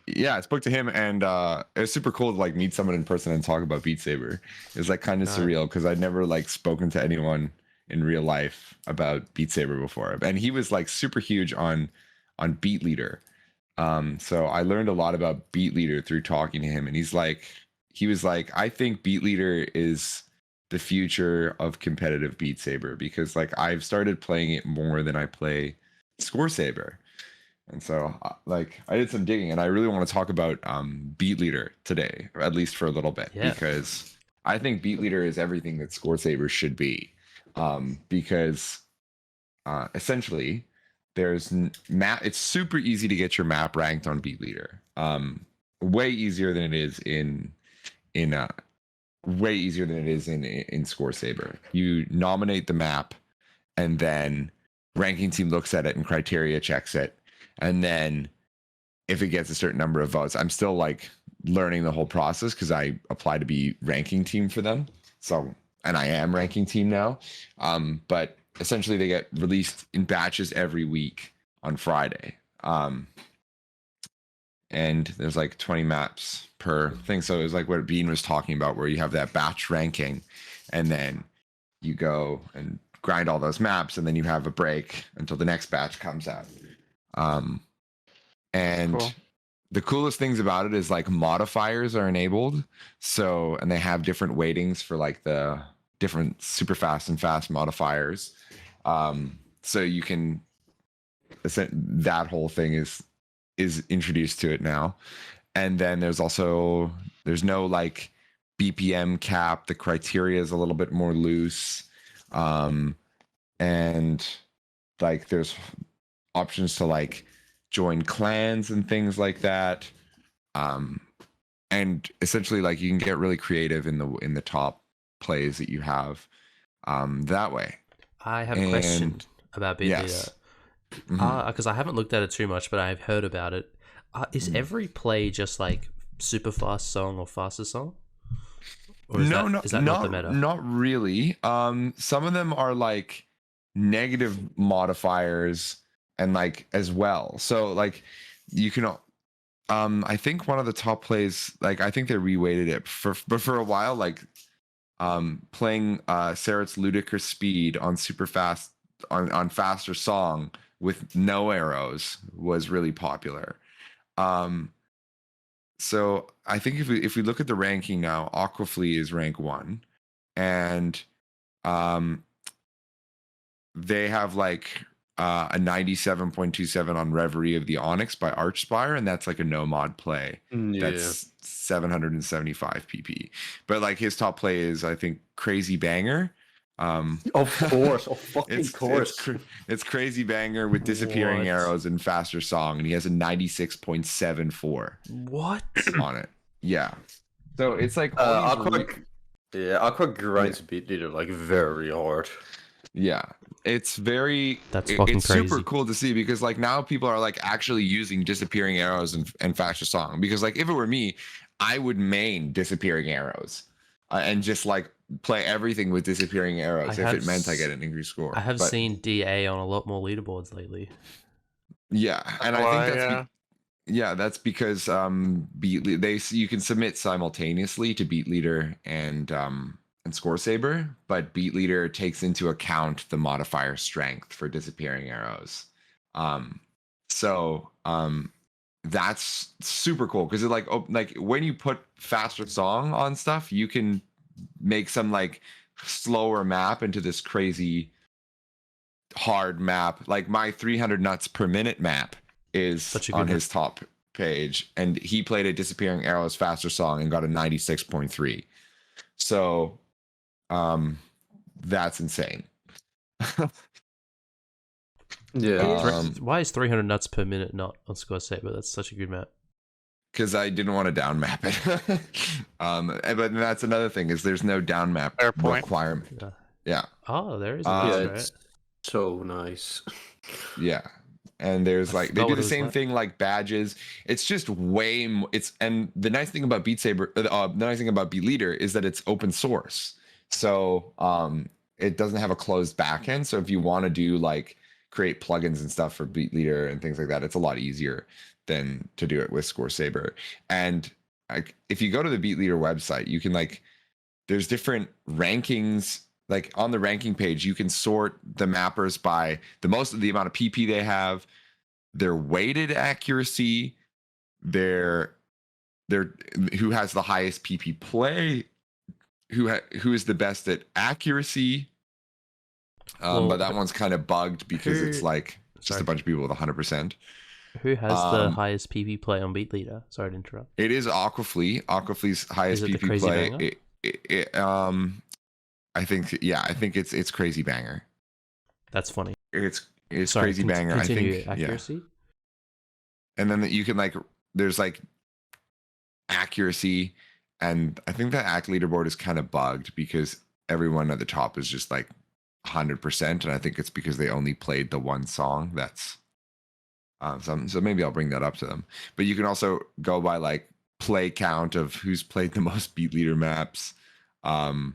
yeah, I spoke to him, and it was super cool to like meet someone in person and talk about Beat Saber. It was like kind of Nice. surreal because I'd never like spoken to anyone in real life about Beat Saber before, and he was like super huge on on Beatleader. So I learned a lot about Beatleader through talking to him, and he was like, I think Beatleader is the future of competitive Beat Saber, because like I've started playing it more than I play Score Saber. And so like I did some digging, and I really want to talk about Beatleader today, or at least for a little bit, because I think Beatleader is everything that Score Saber should be. Because essentially there's map. It's super easy to get your map ranked on Beatleader. Way easier than it is in Score Saber. You nominate the map, and then ranking team looks at it and criteria checks it, and then if it gets a certain number of votes, I'm still like learning the whole process because I applied to be ranking team for them. So, and I am ranking team now. But essentially they get released in batches every week on Friday. And there's like 20 maps per thing. So it was like what Bean was talking about, where you have that batch ranking, and then you go and grind all those maps, and then you have a break until the next batch comes out. And cool. The coolest things about it is like modifiers are enabled. So, and they have different weightings for like the different super fast and fast modifiers. So you can, that whole thing is introduced to it now. And then there's no like BPM cap. The criteria is a little bit more loose. And like there's options to like join clans and things like that. And essentially like you can get really creative in the top plays that you have that way. I have a question about Beatleader. Yes. Because I haven't looked at it too much, but I've heard about it. Is every play just like super fast song or faster song? Or is that not the meta? Not really. Some of them are like negative modifiers and like as well. So like you can I think one of the top plays, like I think they reweighted it but for a while, like playing Sarah's Ludicrous Speed on super fast on faster song with no arrows was really popular. So I think if we look at the ranking now, Aquaflea is rank 1, and they have like a 97.27 on Reverie of the Onyx by Archspire, and that's like a no mod play. That's 775 pp. But like his top play is I think Crazy Banger. Of course, course. It's Crazy Banger with Disappearing Arrows and faster song, and he has a 96.74. What on it? Yeah. So it's like Aqua grinds Beatleader like very hard. Yeah, it's fucking crazy. Super cool to see, because like now people are like actually using Disappearing Arrows and faster song, because like if it were me, I would main Disappearing Arrows and just like play everything with Disappearing Arrows if it meant I get an increased score. I have seen DA on a lot more leaderboards lately. Yeah, and I think that's because you can submit simultaneously to Beatleader and Score Saber, but Beatleader takes into account the modifier strength for Disappearing Arrows. So that's super cool, because it like when you put faster song on stuff, you can make some like slower map into this crazy hard map. Like my 300 nuts per minute map is on his top page, and he played a Disappearing Arrows faster song and got a 96.3. So that's insane. Why is 300 nuts per minute not on Score Saber? That's such a good map. Because I didn't want to down map it. But that's another thing, is there's no down map requirement. Yeah. Oh, there is. It's so nice. Yeah. And there's like they do the same thing like badges. It's just way more. And the nice thing about Beat Saber, the nice thing about Beatleader is that it's open source. So it doesn't have a closed backend. So if you want to do like create plugins and stuff for Beatleader and things like that, it's a lot easier than to do it with Score Saber. And if you go to the Beatleader website, you can like there's different rankings. Like on the ranking page, you can sort the mappers by the amount of PP they have, their weighted accuracy, their who has the highest PP play, who is the best at accuracy. But that one's kind of bugged because it's like just a bunch of people with 100%. Who has the highest PP play on Beat Leader? Sorry to interrupt. It is Aquaflee. Aquaflee's highest Is it the PP Crazy play. Banger? I think it's Crazy Banger. That's funny. It's Sorry, Crazy Banger. Continue I think accuracy. Yeah. And then you can there's accuracy, and I think that ACK leaderboard is kind of bugged because everyone at the top is just 100%, and I think it's because they only played the one song. That's so maybe I'll bring that up to them. But you can also go by play count of who's played the most Beat Leader maps. There's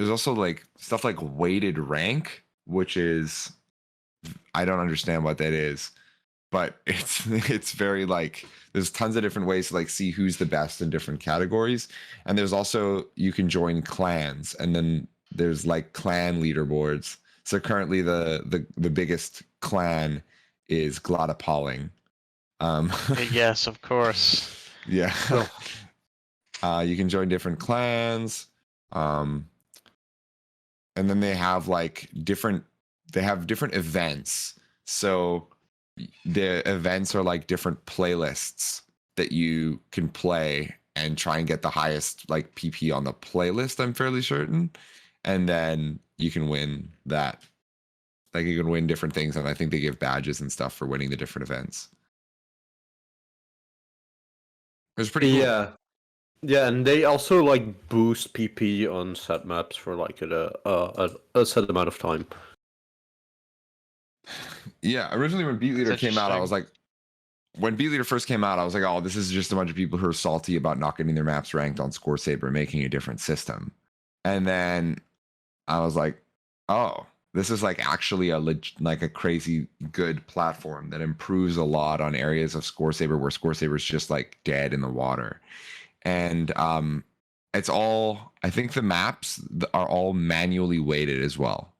also stuff like weighted rank, which is, I don't understand what that is, but it's very there's tons of different ways to see who's the best in different categories. And there's also, you can join clans, and then there's clan leaderboards. So currently the biggest clan is Gladapaling. Yes, of course. Yeah. You can join different clans. And then they have different events. So the events are different playlists that you can play and try and get the highest PP on the playlist, I'm fairly certain. And then you can win that. You can win different things, and I think they give badges and stuff for winning the different events. It was pretty cool. Yeah, and they also boost PP on set maps for a set amount of time. Yeah, originally when Beat Leader came out, I was when Beat Leader first came out, I was oh, this is just a bunch of people who are salty about not getting their maps ranked on Score Saber, making a different system. And then I was oh, this is actually a crazy good platform that improves a lot on areas of Score Saber where Score Saber is just dead in the water. And it's all, I think the maps are all manually weighted as well.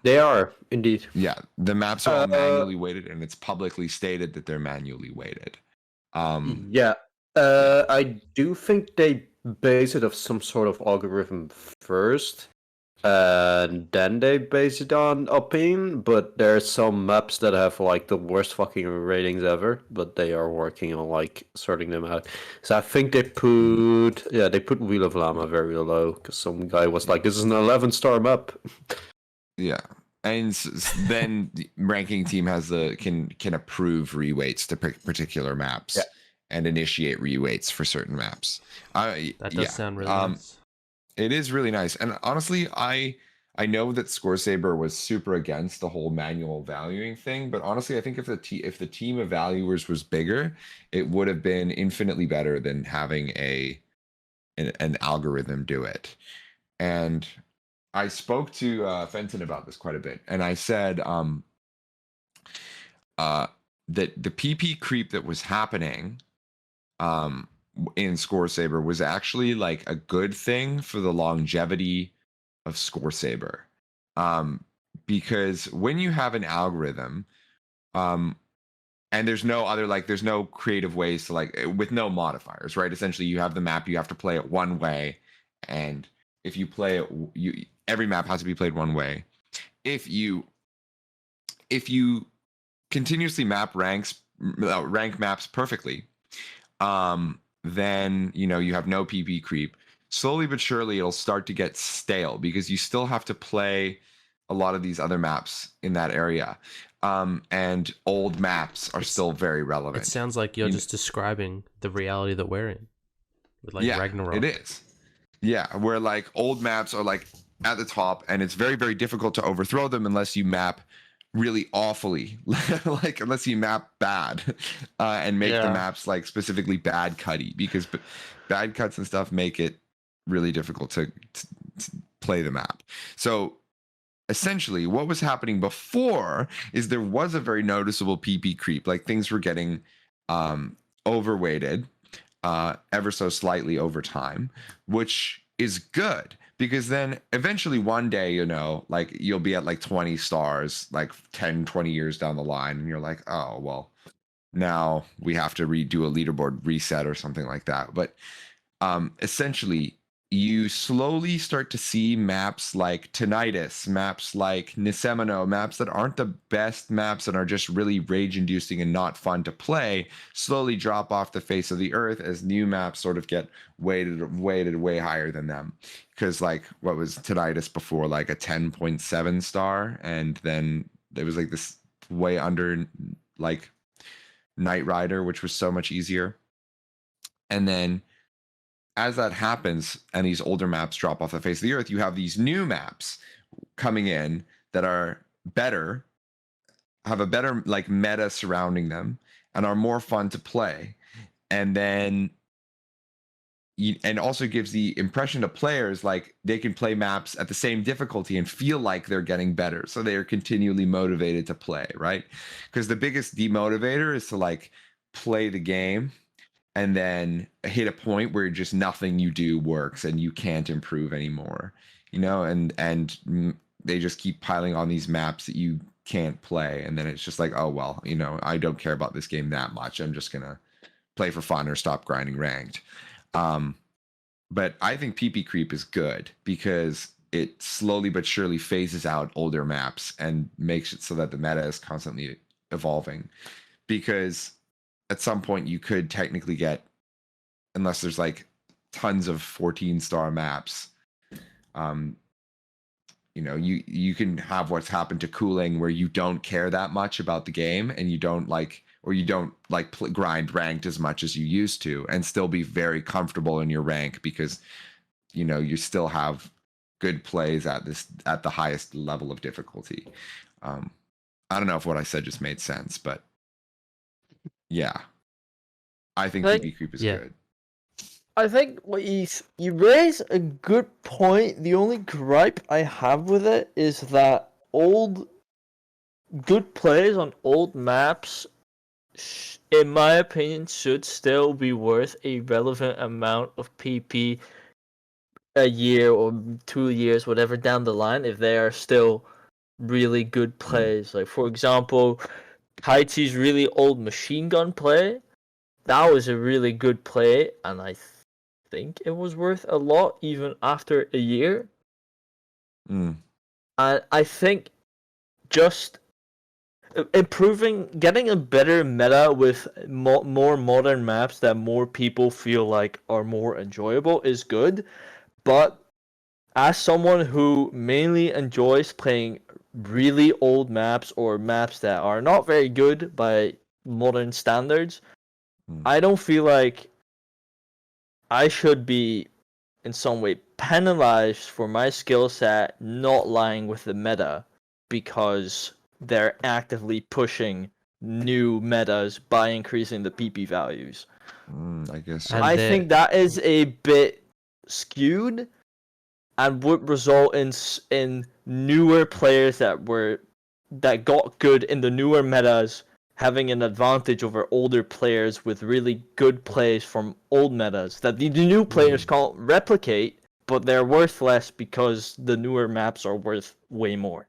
They are indeed. Yeah, the maps are all manually weighted, and it's publicly stated that they're manually weighted. I do think they base it off some sort of algorithm first, and then they base it on opinion. But there's some maps that have the worst fucking ratings ever, but they are working on sorting them out. So I think they put Wheel of Llama very low because some guy was this is an 11-star map. Yeah, and then the ranking team can approve reweights to particular maps, and initiate reweights for certain maps. That does sound really nice. It is really nice, and honestly, I know that Score Saber was super against the whole manual valuing thing, but honestly, I think if the team of valuers was bigger, it would have been infinitely better than having an algorithm do it. And I spoke to Fenton about this quite a bit, and I said that the PP creep that was happening in Score Saber was actually a good thing for the longevity of Score Saber, because when you have an algorithm, and there's no other there's no creative ways to with no modifiers, right? Essentially, you have the map, you have to play it one way, and if you play it, every map has to be played one way. If you continuously rank maps perfectly, then you have no PP creep. Slowly but surely, it'll start to get stale because you still have to play a lot of these other maps in that area, and old maps are still very relevant. It sounds like you're just describing the reality that we're in with Ragnarok. It is. Yeah, where old maps are at the top, and it's very, very difficult to overthrow them unless you map really awfully, unless you map bad, and make the maps specifically bad cutty, because bad cuts and stuff make it really difficult to play the map. So essentially, what was happening before is there was a very noticeable PP creep, things were getting overweighted ever so slightly over time, which is good. because then eventually one day, you know, like you'll be at like 20 stars, like 10, 20 years down the line, and you're like, oh, well, now we have to redo a leaderboard reset or something like that. But essentially, you slowly start to see maps like Tinnitus, maps like Nisemono, maps that aren't the best maps and are just really rage-inducing and not fun to play, slowly drop off the face of the earth as new maps sort of get weighted way higher than them. Because like what was Tinnitus before, like a 10.7 star, and then there was like this way under like Knight Rider, which was so much easier. And then as that happens and these older maps drop off the face of the earth, you have these new maps coming in that are better, have a better like meta surrounding them, and are more fun to play. And then and also gives the impression to players like they can play maps at the same difficulty and feel like they're getting better. So they are continually motivated to play, right? Because the biggest demotivator is to like play the game and then hit a point where just nothing you do works and you can't improve anymore, you know, and they just keep piling on these maps that you can't play. And then it's just like, oh, well, you know, I don't care about this game that much. I'm just going to play for fun or stop grinding ranked. But I think PP Creep is good because it slowly but surely phases out older maps and makes it so that the meta is constantly evolving. Because at some point you could technically get, unless there's like tons of 14-star maps, you know, you can have what's happened to Cooling where you don't care that much about the game and you don't like, or you don't like grind ranked as much as you used to, and still be very comfortable in your rank because, you know, you still have good plays at the highest level of difficulty. I don't know if what I said just made sense, but yeah, I think PP Creep is good. I think what you raise a good point. The only gripe I have with it is that good plays on old maps, in my opinion, should still be worth a relevant amount of PP a year or 2 years, whatever, down the line, if they are still really good plays. Like, for example, Taichi's really old machine gun play, that was a really good play, and I think it was worth a lot even after a year. And I think just getting a better meta with more modern maps that more people feel like are more enjoyable is good. But as someone who mainly enjoys playing really old maps or maps that are not very good by modern standards, I don't feel like I should be in some way penalized for my skill set not lying with the meta because they're actively pushing new metas by increasing the PP values. I guess so. I think that is a bit skewed and would result in newer players that got good in the newer metas having an advantage over older players with really good plays from old metas that the new players can't replicate, but they're worth less because the newer maps are worth way more.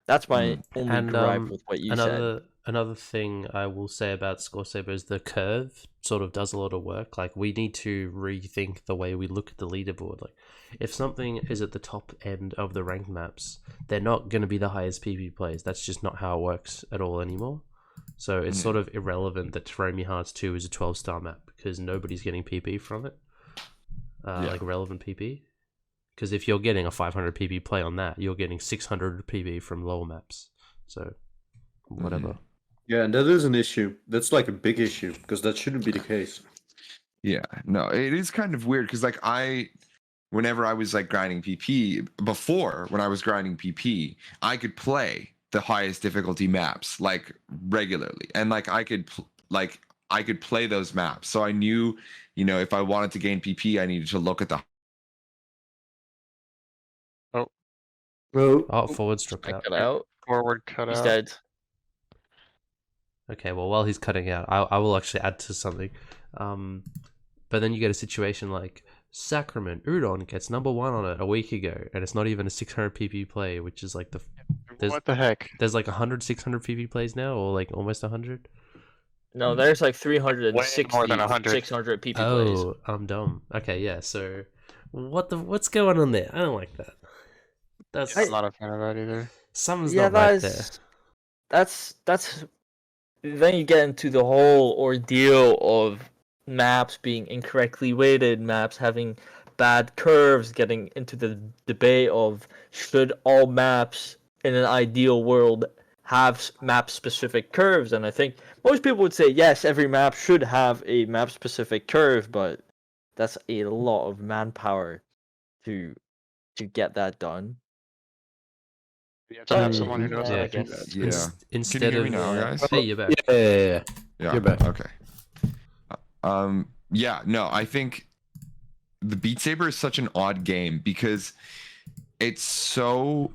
That's my only gripe with what you said. Another thing I will say about Score Saber is the curve sort of does a lot of work. Like, we need to rethink the way we look at the leaderboard. Like, if something is at the top end of the ranked maps, they're not going to be the highest PP plays. That's just not how it works at all anymore. So it's sort of irrelevant that Terami Hearts 2 is a 12-star map because nobody's getting PP from it, like relevant PP. Because if you're getting a 500 PP play on that, you're getting 600 PP from lower maps. So whatever. Yeah, and that is an issue. That's like a big issue because that shouldn't be the case. Yeah, no, it is kind of weird because like whenever I was like grinding PP before, when I was grinding PP, I could play the highest difficulty maps like regularly, and like I could play those maps. So I knew, you know, if I wanted to gain PP, I needed to look at the. Forward struck out. Forward cut He's out. dead. Okay, well, while he's cutting out, I will actually add to something. But then you get a situation like, Sacrament Udon gets number 1 on it a week ago, and it's not even a 600 pp play, which is like What the heck? there's like 100 600 pp plays now, or like almost 100. No, there's like 360 Way more than 100. 600 PP plays. Oh, I'm dumb. Okay, yeah. So what's going on there? I don't like that. That's I'm not a fan of that either. something's Yeah, not right there. that's then you get into the whole ordeal of maps being incorrectly weighted, maps having bad curves, getting into the debate of should all maps in an ideal world have map specific curves, and I think most people would say yes, every map should have a map specific curve, but that's a lot of manpower to get that done. You have to have someone who knows how Yeah, to I do that. Yeah. Instead Can you hear me of now, guys? hey, you're back. Yeah. Yeah. You're back. Okay. Yeah. No, I think the Beat Saber is such an odd game because it's so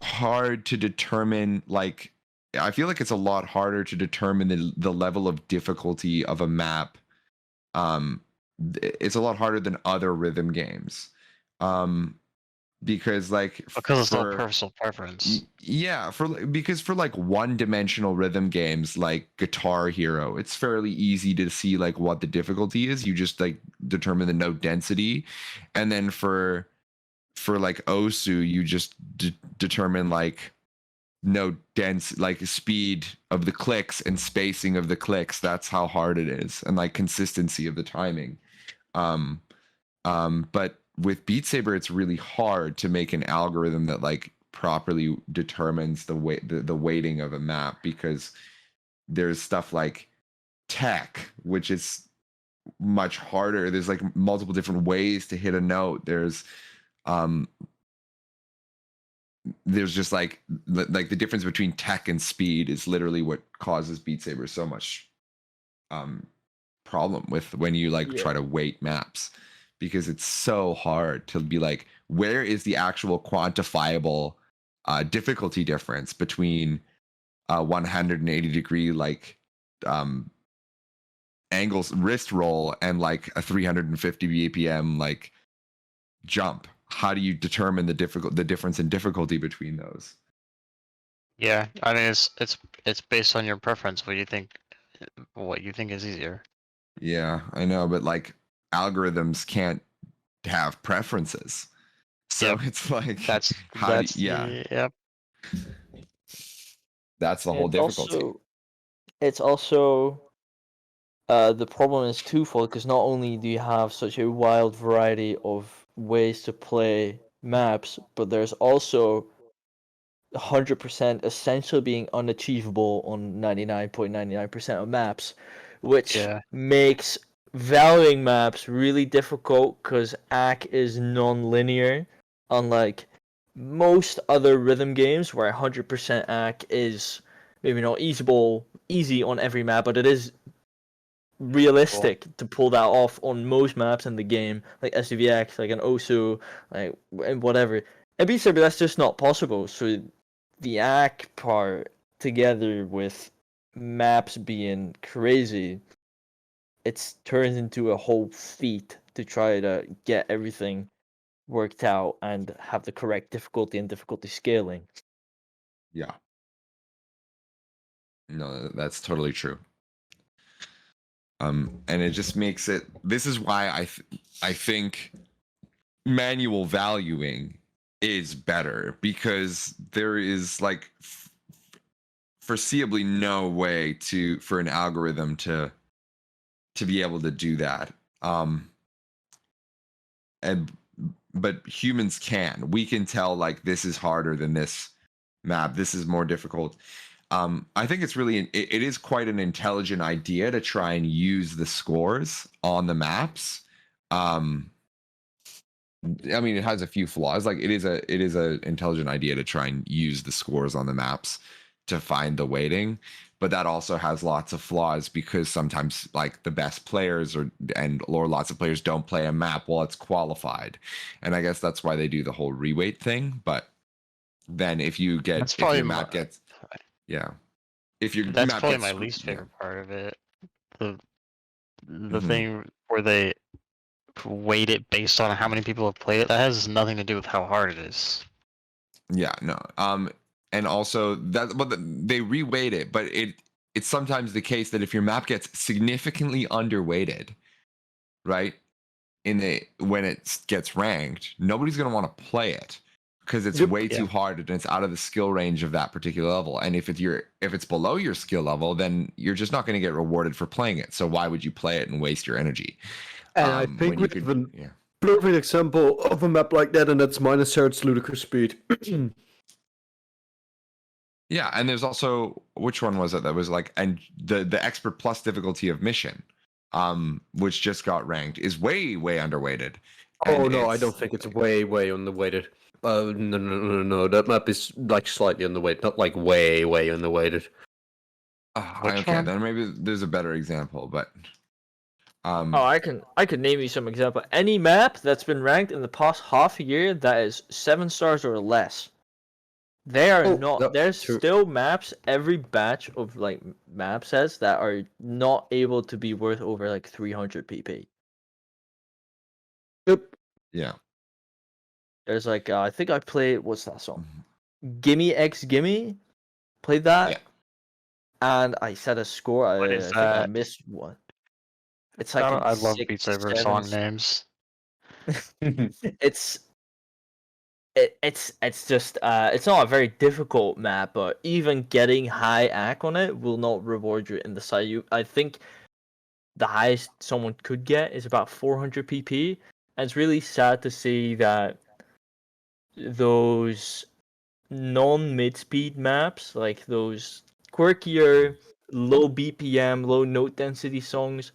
hard to determine. Like, I feel like it's a lot harder to determine the level of difficulty of a map. It's a lot harder than other rhythm games. Because Because it's all personal preference. Yeah, because for like one-dimensional rhythm games like Guitar Hero, it's fairly easy to see like what the difficulty is. You just like determine the note density, and then for like Osu, you just determine like note dense, like speed of the clicks and spacing of the clicks. That's how hard it is, and like consistency of the timing. But with Beat Saber, it's really hard to make an algorithm that like properly determines the weighting of a map, because there's stuff like tech, which is much harder. There's like multiple different ways to hit a note. There's just like the difference between tech and speed is literally what causes Beat Saber so much problem with when you like try to weight maps, because it's so hard to be like, where is the actual quantifiable difficulty difference between 180 degree like angles wrist roll and like a 350 BPM like jump? How do you determine the difference in difficulty between those? Yeah, I mean it's based on your preference. What you think is easier. Yeah, I know, but like algorithms can't have preferences, so it's like That's Yep, that's the whole difficulty. It's also the problem is twofold, because not only do you have such a wild variety of ways to play maps, but there's also 100% essentially being unachievable on 99.99% of maps, which makes valuing maps really difficult, because AC is non-linear, unlike most other rhythm games where 100% AC is maybe not easy on every map, but it is realistic to pull that off on most maps in the game, like SUVX, like an Osu, like whatever. And Beat Saber, that's just not possible. So the AC part, together with maps being crazy, it turns into a whole feat to try to get everything worked out and have the correct difficulty and difficulty scaling. Yeah. No, that's totally true. And it just makes it. This is why I think manual valuing is better, because there is like foreseeably no way for an algorithm to be able to do that. But humans can. We can tell like this is harder than this map. This is more difficult. I think it's really it is quite an intelligent idea to try and use the scores on the maps. I mean, it has a few flaws. Like it is a intelligent idea to try and use the scores on the maps to find the weighting, but that also has lots of flaws, because sometimes like the best players or lots of players don't play a map while it's qualified, and I guess that's why they do the whole reweight thing. But then if your map gets if your that's map probably gets, my least favorite part of it. The Mhm. thing where they weight it based on how many people have played it. That has nothing to do with how hard it is. Yeah, no. And also that, but they reweight it, but it's sometimes the case that if your map gets significantly underweighted, right, when it gets ranked, nobody's gonna want to play it because it's way too hard and it's out of the skill range of that particular level. And if it's below your skill level, then you're just not going to get rewarded for playing it. So why would you play it and waste your energy? And I think we have a perfect example of a map like that, and that's Minus Heart's Ludicrous Speed. Yeah, and there's also, which one was it that was like, and the expert plus difficulty of mission, which just got ranked, is way underweighted. Oh no, I don't think it's way underweighted. No, that map is like slightly underweighted, not like way underweighted. Okay, then maybe there's a better example, but I can name you some example. Any map that's been ranked in the past half a year that is 7 stars or less. They are not. There's still maps. Every batch of like map sets that are not able to be worth over like 300 PP. Yep. Yeah. There's like I think I played what's that song? Gimme X Gimme. Played that. Yeah. And I set a score. I think I missed one. It's like I love Beat Saber song names. It's just it's not a very difficult map, but even getting high AC on it will not reward you in the side. I think the highest someone could get is about 400 PP, and it's really sad to see that those non-mid speed maps, like those quirkier, low BPM, low note density songs,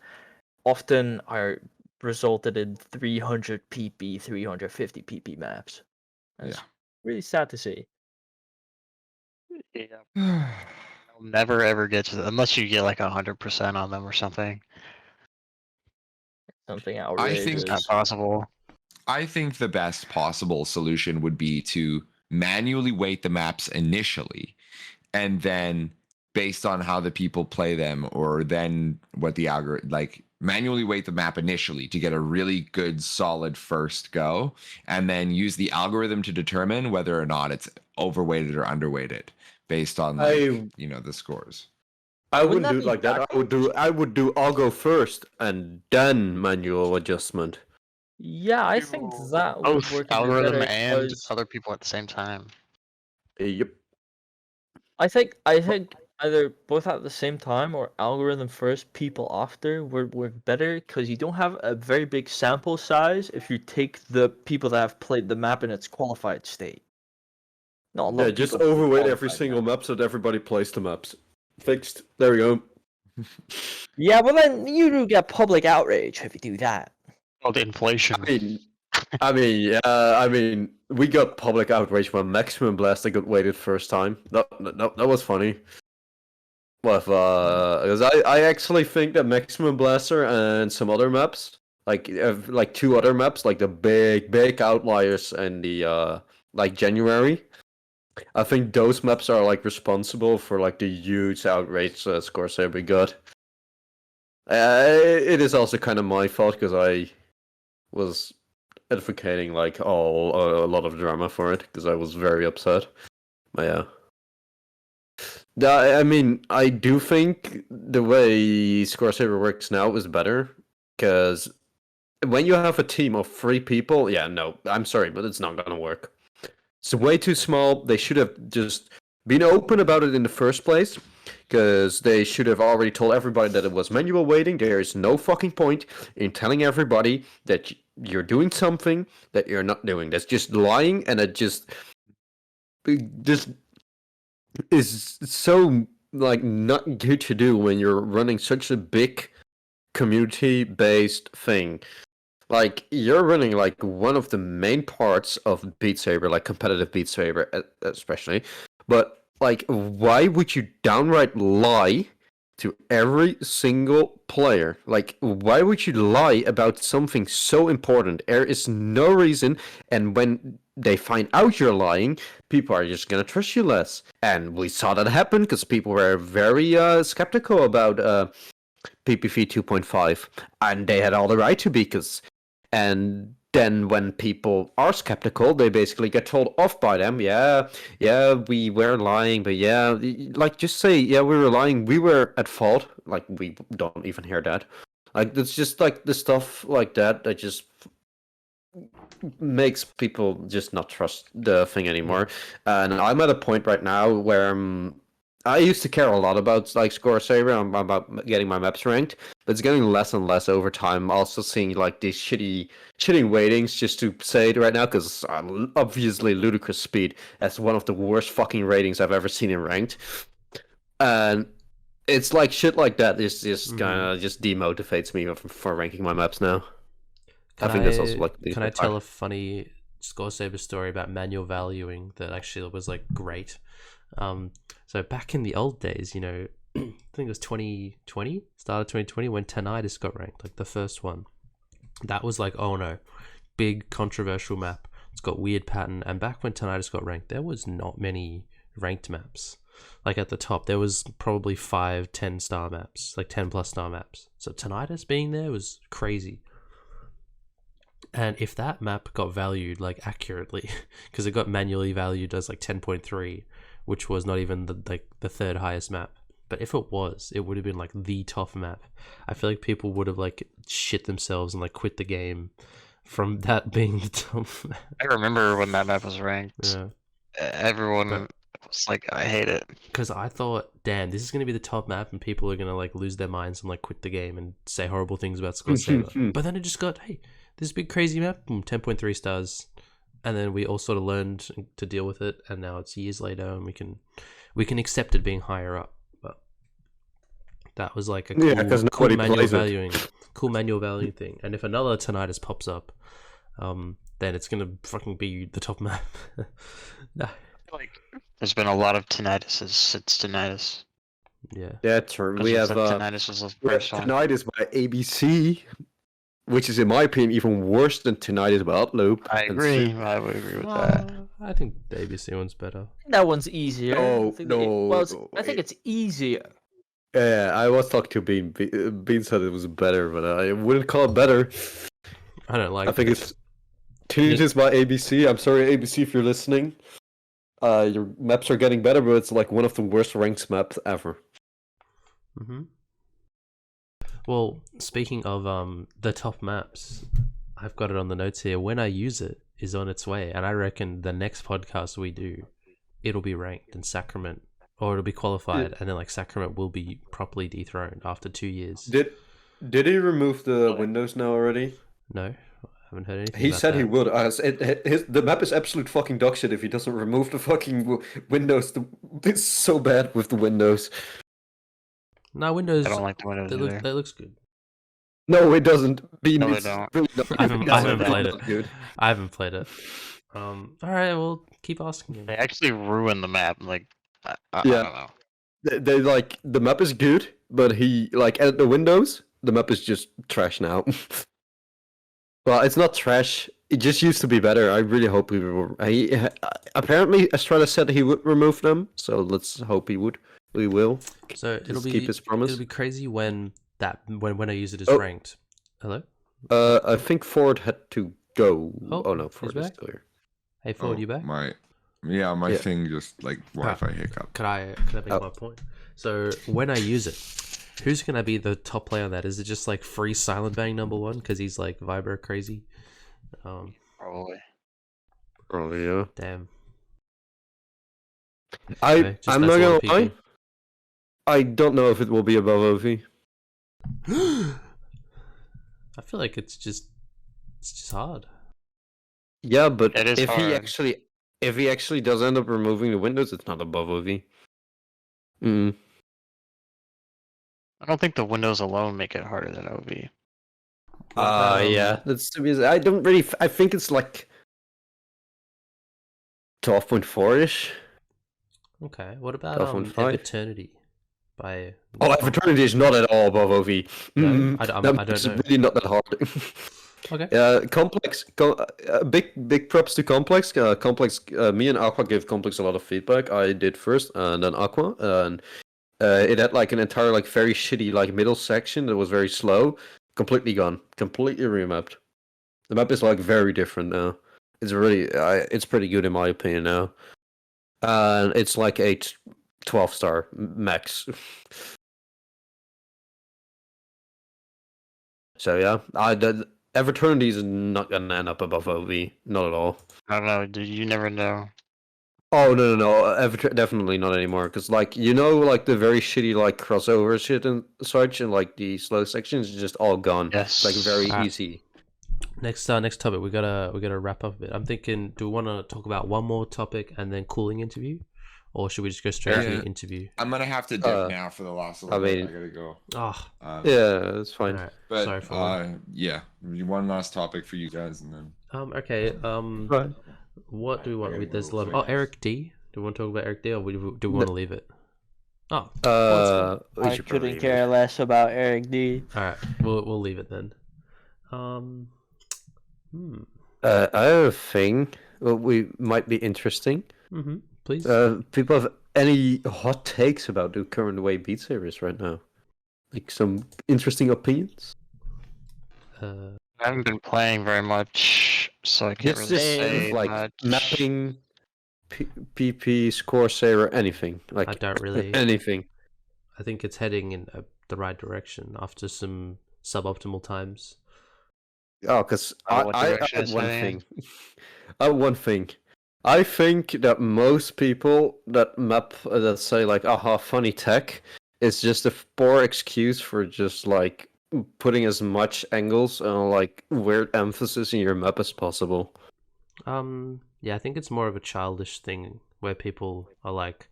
often are resulted in 300 PP, 350 PP maps. That's really sad to see. Yeah. I'll never ever get to unless you get like 100% on them or something. Something outrageous. I think it's not possible. I think the best possible solution would be to manually weight the maps initially, and then based on how the people play them, or then what the algorithm, like manually weight the map initially to get a really good solid first go, and then use the algorithm to determine whether or not it's overweighted or underweighted based on the scores. I wouldn't do it like that. I would do I'll go first and then manual adjustment. Yeah, I think that would both work algorithm better and because other people at the same time. Yep. I think either both at the same time or algorithm first, people after would work better because you don't have a very big sample size if you take the people that have played the map in its qualified state. No, Yeah, just overweight every single map so that everybody plays the maps. Fixed. There we go. Yeah, well then you do get public outrage if you do that. Well, the inflation. I mean, we got public outrage when Maximum Blaster got weighted first time. That was funny. Because I actually think that Maximum Blaster and some other maps, like 2 other maps, like the big outliers and the like January, I think those maps are like responsible for like the huge outrage scores that we got. It is also kind of my fault because I was advocating like a lot of drama for it because I was very upset. But yeah, I mean, I do think the way Score Saver works now is better because when you have a team of 3 people, no, I'm sorry, but it's not gonna work. It's way too small. They should have just been open about it in the first place. Because they should have already told everybody that it was manual weighting. There is no fucking point in telling everybody that you're doing something that you're not doing. That's just lying, and it just is so like not good to do when you're running such a big community-based thing. Like you're running like one of the main parts of Beat Saber, like competitive Beat Saber, especially, but. Like, why would you downright lie to every single player? Like, why would you lie about something so important? There is no reason, and when they find out you're lying, people are just gonna trust you less. And we saw that happen because people were very skeptical about PPV 2.5, and they had all the right to be, because And then when people are skeptical, they basically get told off by them. Yeah, we were lying, but yeah, like just say, yeah, we were lying. We were at fault. Like we don't even hear that. Like it's just like the stuff like that just makes people just not trust the thing anymore. And I'm at a point right now where I used to care a lot about like Score Saber and about getting my maps ranked, but it's getting less and less over time. Also seeing like these shitty ratings, just to say it right now, because obviously ludicrous speed. That's one of the worst fucking ratings I've ever seen in ranked, and it's like shit like that is just kind of just demotivates me for ranking my maps now. I think that's also like. Can I tell a funny Score Saber story about manual valuing that actually was like great? So back in the old days, you know, I think it was 2020, start of 2020, when Tinnitus got ranked, like the first one. That was like, oh no, big controversial map. It's got weird pattern. And back when Tinnitus got ranked, there was not many ranked maps. Like at the top, there was probably 5, 10 star maps, like 10 plus star maps. So Tinnitus being there was crazy. And if that map got valued like accurately, because it got manually valued as like 10.3, which was not even the third highest map. But if it was, it would have been like the top map. I feel like people would have like shit themselves and like quit the game from that being the top map. I remember when that map was ranked. Yeah. Everyone was like, I hate it. Because I thought, damn, this is going to be the top map and people are going to like lose their minds and like quit the game and say horrible things about Score Saber. But then it just got, hey, this big crazy map, boom, 10.3 stars. And then we all sort of learned to deal with it, and now it's years later, and we can accept it being higher up. But that was like a cool manual valuing thing. And if another Tinnitus pops up, then it's gonna fucking be the top map. Nah. Like, there's been a lot of Tinnituses since Tinnitus. Yeah. Yeah, true. We have Tinnitus was the first one. Tinnitus by ABC. Which is, in my opinion, even worse than Tinnitus by Uploop. I agree. I would agree with that. I think the ABC one's better. That one's easier. I think it's easier. Yeah, I was talking to Bean. Bean said it was better, but I wouldn't call it better. I don't like it. I think it's Tinnitus by ABC. I'm sorry, ABC, if you're listening. Your maps are getting better, but it's like one of the worst ranked maps ever. Mm-hmm. Well, speaking of the top maps, I've got it on the notes here. When I use it is on its way, and I reckon the next podcast we do, it'll be ranked in Sacrament, or it'll be qualified, and then like Sacrament will be properly dethroned after 2 years. Did he remove the windows now already? No, I haven't heard anything. He about said that. he would. The map is absolute fucking dog shit if he doesn't remove the fucking windows. It's so bad with the windows. No, Windows. I don't like the windows either. That looks good. No, it doesn't. No, they don't. Really not. I haven't played it. Good. I haven't played it. All right, well, keep asking him. They actually ruined the map. Like, I don't know. They like the map is good, but he like at the windows, the map is just trash now. Well, it's not trash. It just used to be better. I really hope he will. Apparently, Estrada said he would remove them, so let's hope he would. We will. So it'll keep his promise. It'll be crazy when I use it as ranked. Hello. I think Ford had to go. Oh no, Ford is still here. Hey Ford, you back? My thing just like Wi-Fi hiccup. Could I make my point? So when I use it, who's gonna be the top player on that? Is it just like free Silent Bang #1 because he's like Vibro crazy? Probably. Probably, yeah. Damn. I'm not gonna lie. I don't know if it will be above OV. I feel like it's just hard. Yeah, but if he actually does end up removing the windows, it's not above OV. I don't think the windows alone make it harder than OV. Yeah, that's I don't really. I think it's like 12.4-ish. Okay, what about Eternity? By Eternity is not at all above OV. No, I don't know. It's really not that hard. Okay. Complex. Big props to Complex. Me and Aqua gave Complex a lot of feedback. I did first, and then Aqua, and it had like an entire like very shitty like middle section that was very slow. Completely gone. Completely remapped. The map is like very different now. It's really, it's pretty good in my opinion now. And it's like a 12-star max. So yeah, Everternity is not gonna end up above OV, not at all. I don't know, dude. You never know. Oh no! Definitely not anymore. Because like like the very shitty like crossover shit and such, and like the slow sections is just all gone. Yes. It's like very Alright. easy. Next topic. We gotta wrap up a bit. I'm thinking, do we want to talk about one more topic and then cooling interview, or should we just go straight to Yeah. the interview? I'm gonna have to dip now for the last little bit. I gotta go. Oh, Yeah, it's fine. alright. But Sorry for yeah, one last topic for you guys, and then Okay. Right. What do we want? I gotta There's a go lot of... for Oh, it. Eric D. Do we want to talk about Eric D, or do we want to leave it? Oh, We I should couldn't probably care less about Eric D. all right. We'll leave it then. I have a thing. We might be interesting. Please. People have any hot takes about the current way Beat Saber is right now? Like some interesting opinions? I haven't been playing very much, so I can't Just really say like much. mapping, PP, score saver, anything. Like I don't really. anything. I think it's heading in the right direction after some suboptimal times. Oh, because What I direction have is one heading in? thing. I have one thing. I think that most people that map that say like, "Aha, funny tech," is just a poor excuse for just like putting as much angles and like weird emphasis in your map as possible. Yeah, I think it's more of a childish thing where people are like,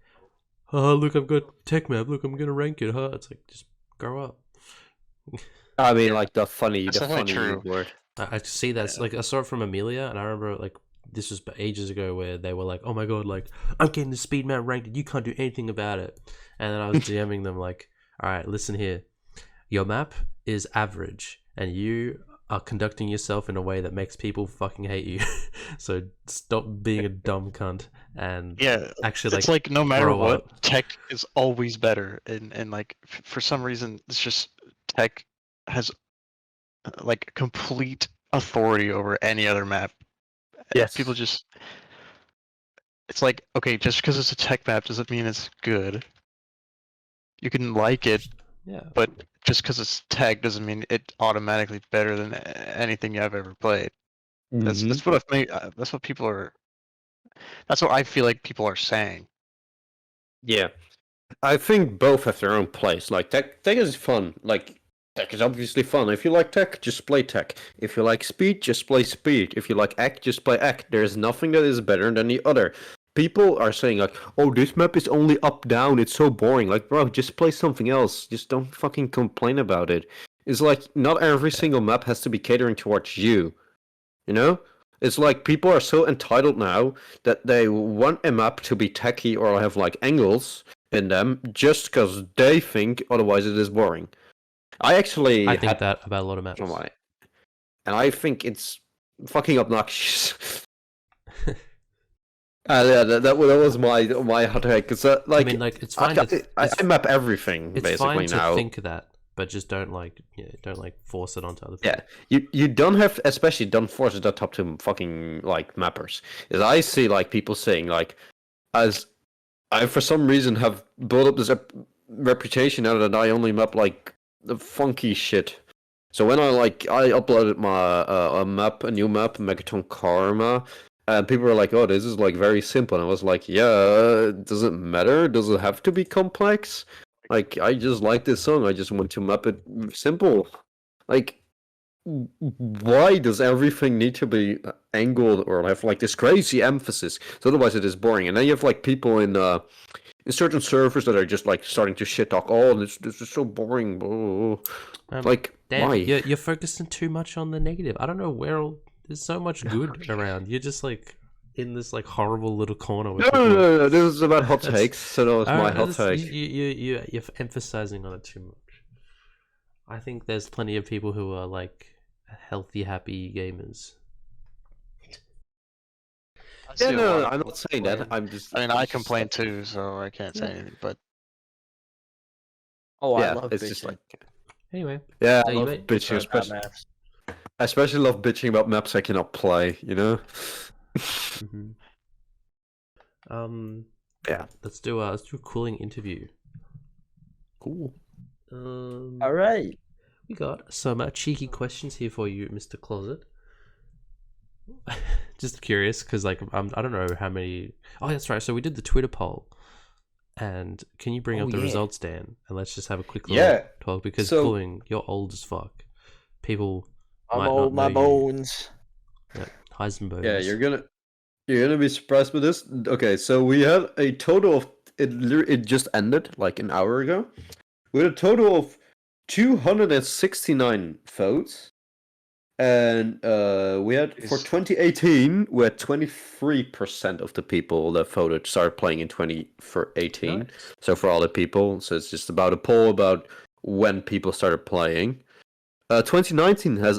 "Oh, look, I've got tech map. Look, I'm gonna rank it." Huh? It's like, just grow up. I mean, like the funny That's definitely true. word. I see that. Like, I saw it from Amelia, and I remember like this was ages ago where they were like, "Oh my god, like I'm getting the speed map ranked, and you can't do anything about it." And then I was DMing them like, "All right, listen here, your map is average, and you are conducting yourself in a way that makes people fucking hate you. So stop being a dumb cunt and Yeah, actually it's like no matter grow what, up." tech is always better, and like for some reason, it's just tech has like complete authority over any other map. Yes. People just, it's like, okay, just because it's a tech map doesn't mean it's good. You can like it, Yeah. but just because it's tech doesn't mean it automatically better than anything I've ever played. That's what I've made. That's what people are. That's what I feel like people are saying. Yeah. I think both have their own place. Like tech is fun. Like tech is obviously fun. If you like tech, just play tech. If you like speed, just play speed. If you like act, just play act. There is nothing that is better than the other. People are saying like, "Oh, this map is only up down. It's so boring." Like, bro, just play something else. Just don't fucking complain about it. It's like not every single map has to be catering towards you. You know? It's like people are so entitled now that they want a map to be techy or have like angles in them just because they think otherwise it is boring. I actually I think had that about a lot of maps. and I think it's fucking obnoxious. Yeah, that was my hot take. Cause, like, I mean, like, it's fine. I map everything It's basically fine to now. think that, but just don't force it onto other people. Yeah, you don't have, especially don't force that up to fucking like mappers. As I see like people saying like, as I for some reason have built up this reputation now that I only map like the funky shit. So when I uploaded my a new map, Megaton Karma, and people were like, "Oh, this is like very simple," and I was like, "Yeah, does it matter? Does it have to be complex? Like, I just like this song. I just want to map it simple. Like, why does everything need to be angled or have like this crazy emphasis? So otherwise, it is boring. And then you have like people in certain servers that are just like starting to shit talk. Oh, this is so boring. Oh. Like, Dan, why? you're focusing too much on the negative. I don't know where there's so much good around. You're just like in this like horrible little corner. Where No. This is about hot That's- takes. So that was my hot take. You're emphasizing on it too much. I think there's plenty of people who are like healthy, happy gamers. Yeah, no, I'm not saying that. I'm just. I mean, I complain too, so I can't say anything. But Oh, Yeah, I love it's bitching. just like. Anyway, Yeah, I you love mate? bitching, About especially. maps. I especially love bitching about maps I cannot play, you know? Mhm. Yeah. Let's do a cooling interview. Cool. All right. We got some cheeky questions here for you, Mr. Closet. Just curious, because like I don't know how many. Oh, that's right. So we did the Twitter poll, and can you bring up the results, Dan? And let's just have a quick little talk because cooling, you're old as fuck. People I'm might old, not my know you. bones. Yep, Heisenberg. Yeah, you're gonna be surprised with this. Okay, so we had a total of it just ended like an hour ago. We had a total of 269 votes. And we had for 2018, we had 23% of the people that voted started playing in 2018. Nice. So for all the people, so it's just about a poll about when people started playing. 2019 has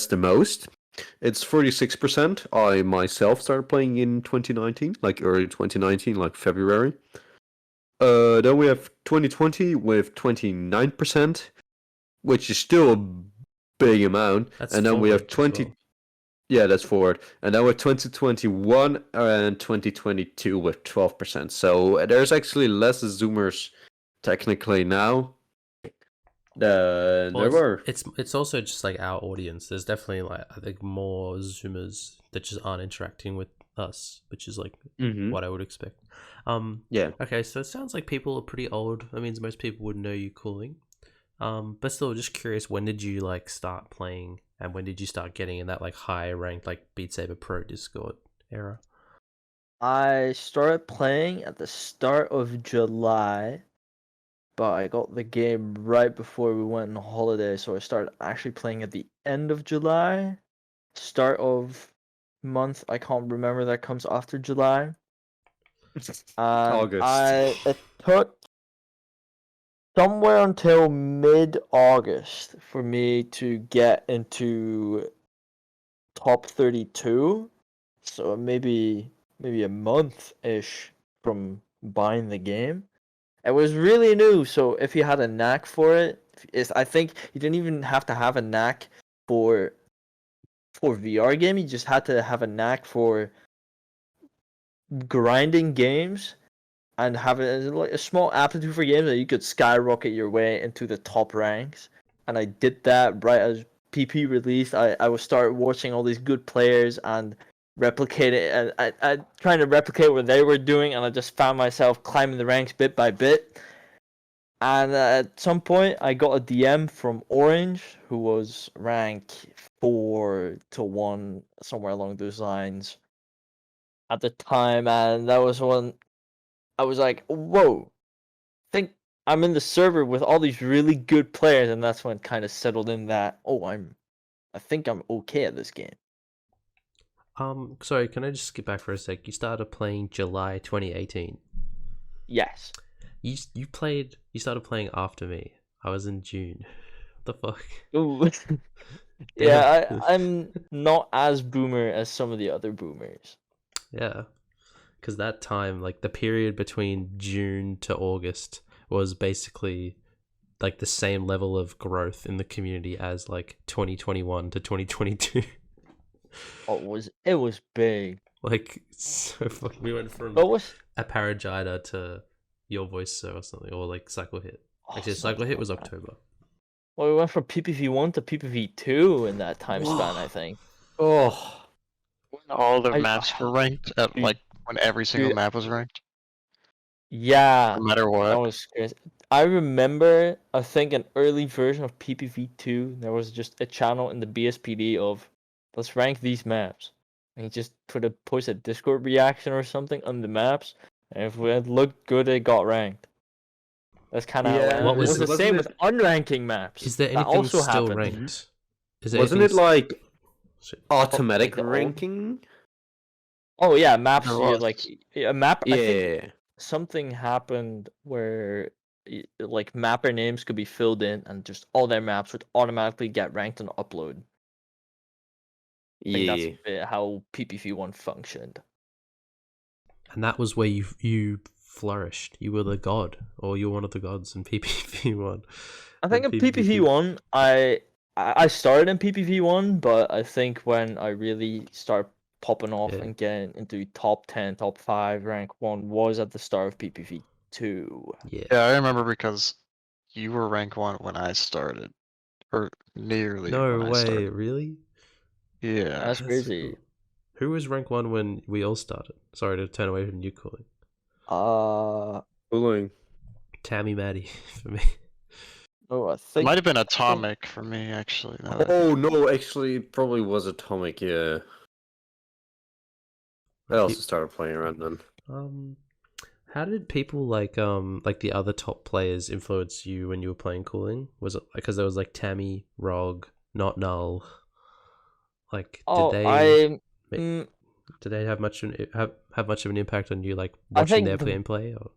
the most. It's 46%. I myself started playing in 2019, like early 2019, like February. Then we have 2020 with 29%, which is still a big amount. That's and then we have forward 20. as well. Yeah, that's forward. And then with 2021 and 2022 with 12%. So there's actually less Zoomers technically now than there were. It's also just like our audience. There's definitely like I think more Zoomers that just aren't interacting with us, which is like what I would expect. Yeah. Okay, so it sounds like people are pretty old. That means most people would know you cooling. But still, just curious, when did you like start playing, and when did you start getting in that like high ranked like Beat Saber Pro Discord era? I started playing at the start of July, but I got the game right before we went on holiday, so I started actually playing at the end of July. Start of month, I can't remember, that comes after July. August. It took somewhere until mid-August for me to get into top 32. So maybe a month-ish from buying the game. It was really new, so if you had a knack for it, I think you didn't even have to have a knack for VR game. You just had to have a knack for grinding games and have a small aptitude for games that you could skyrocket your way into the top ranks. And I did that right as PP released. I would start watching all these good players and replicate it, and I trying to replicate what they were doing, and I just found myself climbing the ranks bit by bit. And at some point, I got a DM from Orange, who was rank 4 to 1, somewhere along those lines at the time, and that was when I was like, whoa, I think I'm in the server with all these really good players, and that's when it kind of settled in that, I think I'm okay at this game. Sorry, can I just skip back for a sec? You started playing July 2018. Yes. You started playing after me. I was in June. What the fuck? Ooh. Yeah, I'm not as boomer as some of the other boomers. Yeah, because that time, like the period between June to August, was basically like the same level of growth in the community as like 2021 to 2022. Oh, it was big. Like so fucking. We went from a Paragita to Your Voice or something, or like Cycle Hit. Actually, Cycle Hit was October. Well, we went from PPV1 to PPV2 in that time span, I think. Oh. When all the maps were ranked, like when every single map was ranked. Yeah. No matter what. That was crazy. I remember, I think an early version of PPV2, there was just a channel in the BSPD of, let's rank these maps. And he just post a Discord reaction or something on the maps, and if it looked good, it got ranked. That's kind of how it What was the same with unranking maps. Is there that anything also still happened. ranked? Wasn't it like Shit. automatic Like ranking? Oh yeah, maps. There A map. Yeah. I think something happened where like mapper names could be filled in, and just all their maps would automatically get ranked and upload. I think that's a bit how PPV1 functioned. And that was where you flourished. You were the god, or you were one of the gods in PPV1. I think in PPV1, I I started in PPV1, but I think when I really start popping off Yeah. and getting into top 10, top 5, rank 1 was at the start of PPV2. Yeah. Yeah, I remember because you were rank 1 when I started, or nearly No when I way, started. really? Yeah. That's so crazy. cool. Who was rank 1 when we all started? Sorry to turn away from you, Cooling. Cooling. Tammy Maddie for me. Oh, I It think might have been Atomic for me, actually. now that I Oh think- no, actually, it probably was Atomic. Yeah. I also started playing around then. How did people like the other top players influence you when you were playing Cooling? Was it because there was like Tammy, Rog, Not Null? Like, Oh, did they have much have much of an impact on you, like I watching think their gameplay? Or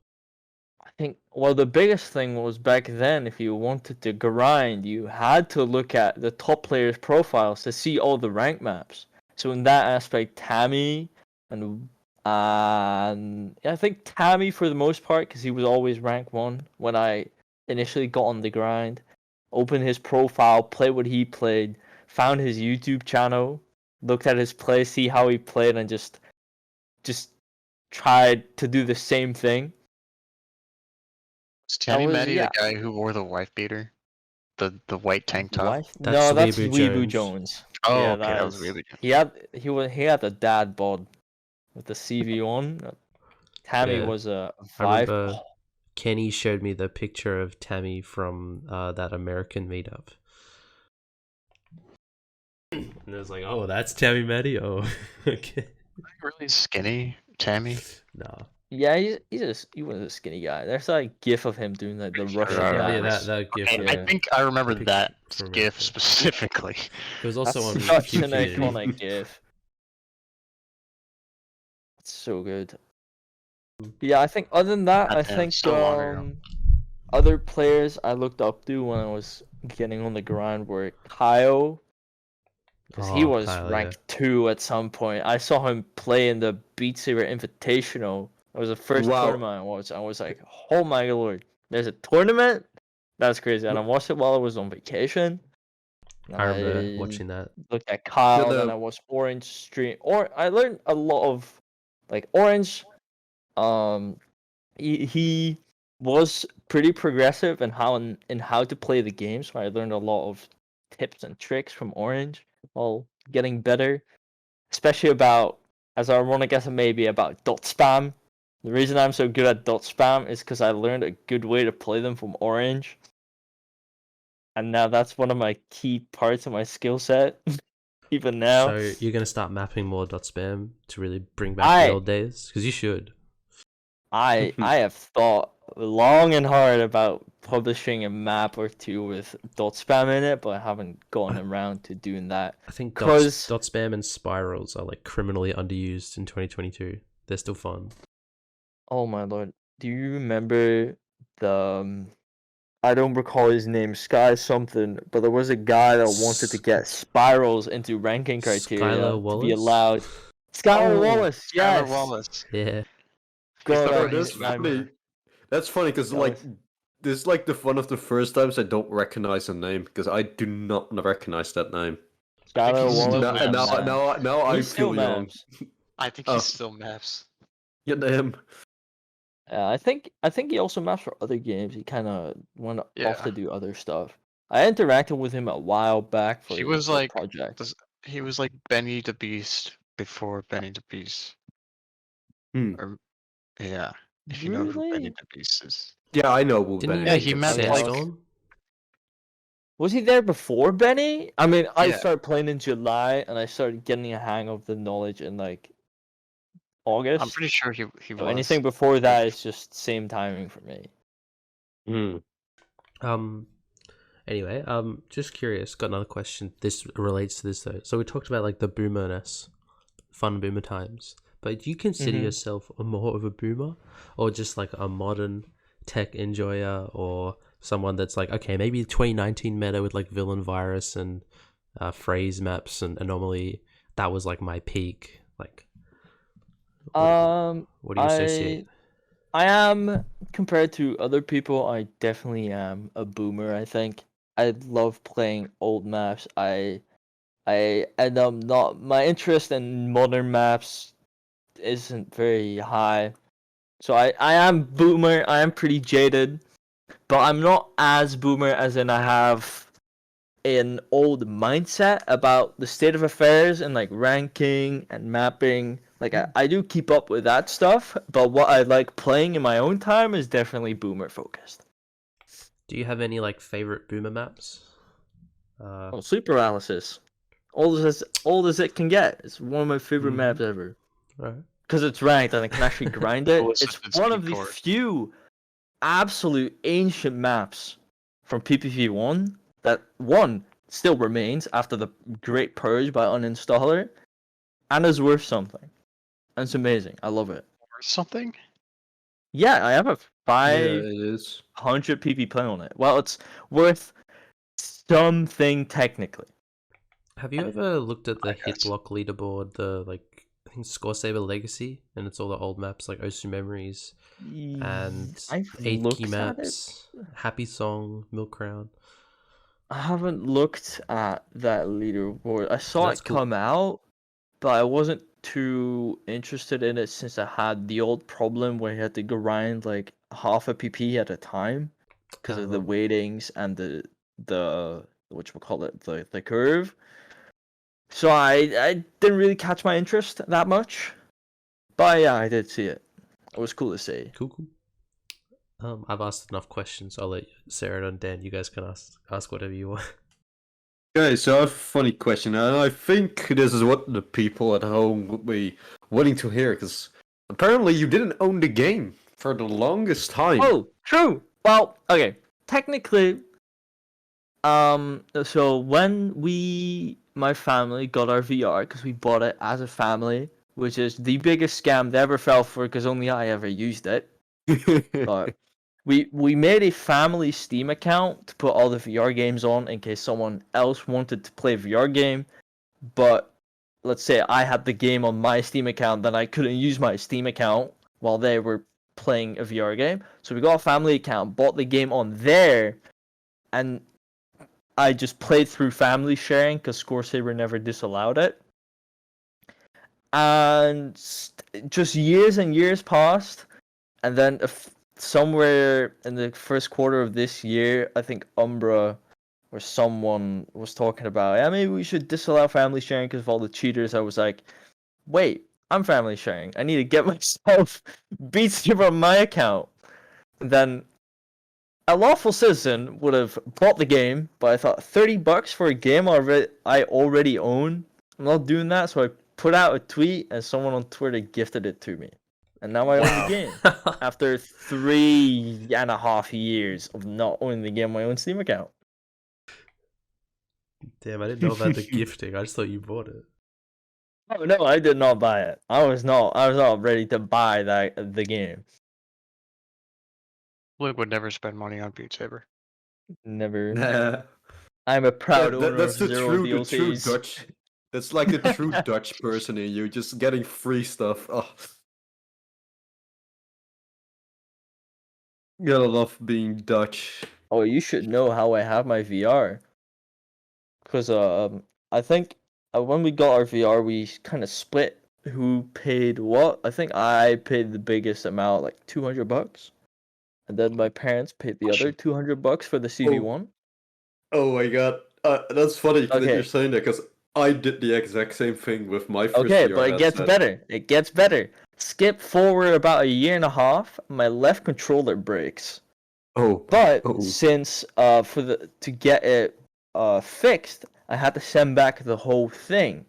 I think well the biggest thing was back then if you wanted to grind, you had to look at the top players' profiles to see all the rank maps. So in that aspect, Tammy and I think Tammy for the most part because he was always rank 1 when I initially got on the grind. Opened his profile, played what he played, found his YouTube channel, looked at his play, see how he played, and just tried to do the same thing. Was Tammy was- Maddie yeah. the guy who wore the wife beater? The white tank top? Wife? That's No, that's Weeaboo Weeaboo Jones. Jones. Oh, Yeah, okay, that was really good. He had the dad bod with the CV1. Tammy Yeah. was a I Vive. remember Kenny showed me the picture of Tammy from that American meetup. And it was like, oh, that's Tammy Maddie? Oh, okay. Really skinny, Tammy. Nah. Yeah, he was a skinny guy. There's like a gif of him doing like the Russian Yeah, dance. that GIF. Okay, yeah. I think I remember picture that from GIF it. specifically. It was also That's on such an Community. iconic gif. It's so good. Yeah, I think other than that, I Goddamn, think so long ago. other players I looked up to when I was getting on the grind were Kyle, because he Oh, was Kyle, ranked 2 at some point. I saw him play in the Beat Saber Invitational. It was the first Wow. tournament I watched. I was like, oh my lord, there's a tournament? That's crazy. And I watched it while I was on vacation. I remember watching that. Looked at Kyle, Yeah, then I watched Orange stream. Or I learned a lot of like Orange. He was pretty progressive in how to play the game, so I learned a lot of tips and tricks from Orange while getting better, especially about, as ironic as it may be, about dot spam. The reason I'm so good at dot spam is because I learned a good way to play them from Orange, and now that's one of my key parts of my skill set. Even now, So you're gonna start mapping more dot spam to really bring back the old days? Because you should. I have thought long and hard about publishing a map or two with dot spam in it, but I haven't gotten around to doing that. I think dot 'Cause- spam and spirals are like criminally underused in 2022. They're still fun. Oh my lord, do you remember the? I don't recall his name, Sky something, but there was a guy that wanted to get spirals into ranking criteria Skylar to Wallace? be allowed. Skylar Oh, Wallace, yes. Skylar Wallace. Yeah. God, Oh, I that's hate that funny. man. That's funny because That like was- this is like one of the first times I don't recognize a name because I do not recognize that name. Skylar he's still Wallace. maps. was a man. Now I He's still feel young. maps. I think Oh. he's still maps. Yeah, damn. I think he also maps for other games. He kind of went off Yeah. to do other stuff. I interacted with him a while back for He was for a like- project. He was like Benny the Beast before Benny the Beast. Hmm. Or, yeah, if you know who Benny Really? the Beast is. Yeah, I know who Didn't he Benny Yeah, make is. he mapped, like- Sandstorm? Was he there before Benny? I mean, I Yeah. started playing in July, and I started getting a hang of the knowledge in like August. I'm pretty sure he So was. anything before that is just same timing for me. Hmm. Anyway, just curious, got another question. This relates to this though. So we talked about like the boomerness, fun boomer times. But do you consider Mhm. yourself more of a boomer, or just like a modern tech enjoyer, or someone that's like, okay, maybe 2019 meta with like villain virus and phrase maps and anomaly, that was like my peak. Like, what do you associate? I am, compared to other people, I definitely am a boomer, I think. I love playing old maps. I end up not my interest in modern maps isn't very high. So I am boomer. I am pretty jaded, but I'm not as boomer as in I have an old mindset about the state of affairs and like ranking and mapping. Like I do keep up with that stuff, but what I like playing in my own time is definitely boomer focused. Do you have any like favorite boomer maps? Oh, sleep paralysis, old as it can get. It's one of my favorite maps ever. Right. Because it's ranked and I can actually grind it. Coolest It's with one speed of the core. few absolute ancient maps from PPV1 that one still remains after the great purge by uninstaller and is worth something. And it's amazing. I love it. Or something? Yeah, I have a Yeah, it is. 500 PP play on it. Well, it's worth something technically. Have you ever looked at the I guess. Hitblock leaderboard, the like I think Score Saber Legacy, and it's all the old maps like Osu Memories and I've 8 looked key at it. maps, Happy Song, Milk Crown. I haven't looked at that leaderboard. I saw That's it cool. come out, but I wasn't too interested in it since I had the old problem where you had to grind like half a PP at a time because of the Oh. weightings and the whatchamacallit, the curve. So I didn't really catch my interest that much. But yeah, I did see it. It was cool to see. Cool. I've asked enough questions. I'll let Sarah and Dan. You guys can ask whatever you want. Okay, so I have a funny question, and I think this is what the people at home would be wanting to hear, because apparently you didn't own the game for the longest time. Oh, true. Well, okay. Technically, so when my family got our VR, because we bought it as a family, which is the biggest scam they ever fell for, because only I ever used it. But we made a family Steam account to put all the VR games on in case someone else wanted to play a VR game. But let's say I had the game on my Steam account, then I couldn't use my Steam account while they were playing a VR game. So we got a family account, bought the game on there, and I just played through family sharing because Scoresaber never disallowed it. And just years and years passed, and then somewhere in the first quarter of this year, I think Umbra or someone was talking about, yeah, maybe we should disallow family sharing because of all the cheaters. I was like, wait, I'm family sharing. I need to get myself Beat Saber on my account. And then a lawful citizen would have bought the game, but I thought $30 for a game I already own. I'm not doing that, so I put out a tweet, and someone on Twitter gifted it to me. And now I own the game. After 3.5 years of not owning the game on my own Steam account. Damn, I didn't know about the gifting. I just thought you bought it. Oh no, I did not buy it. I was not ready to buy the game. Luke would never spend money on Beat Saber. Never. Nah. I'm a proud owner That's of the zero true DLCs. Dutch. That's like the true Dutch person in you, just getting free stuff. Oh. Gotta love being Dutch. Oh, you should know how I have my VR. Because I think when we got our VR, we kind of split who paid what. I think I paid the biggest amount, like $200, and then my parents paid the other $200 for the CV1. Oh my god, that's funny that Okay. you're saying that, because I did the exact same thing with my first Okay, VR but it gets headset. better. It gets better. Skip forward about a year and a half, my left controller breaks. Oh, But oh. since to get it fixed, I had to send back the whole thing.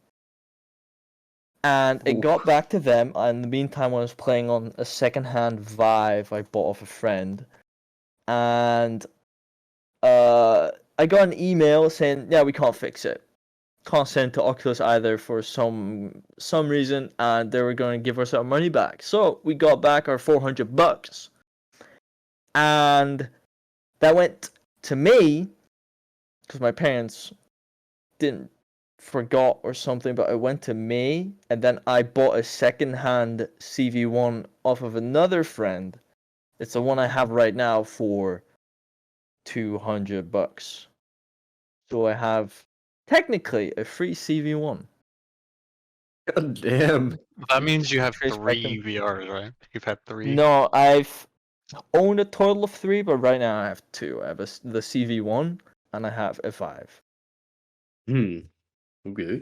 And it Ooh. got back to them. And in the meantime, I was playing on a secondhand Vive I bought off a friend. And I got an email saying, yeah, we can't fix it. Can't send to Oculus either for some reason, and they were going to give us our money back. So we got back our $400, and that went to me because my parents didn't forgot or something, but it went to me, and then I bought a second-hand CV1 off of another friend. It's the one I have right now for $200. So I have technically a free CV1. God damn. That means you have Trace 3 Beckham. VRs, right? You've had 3. No, I've owned a total of 3, but right now I have 2. I have the CV1 and I have a Vive. Okay.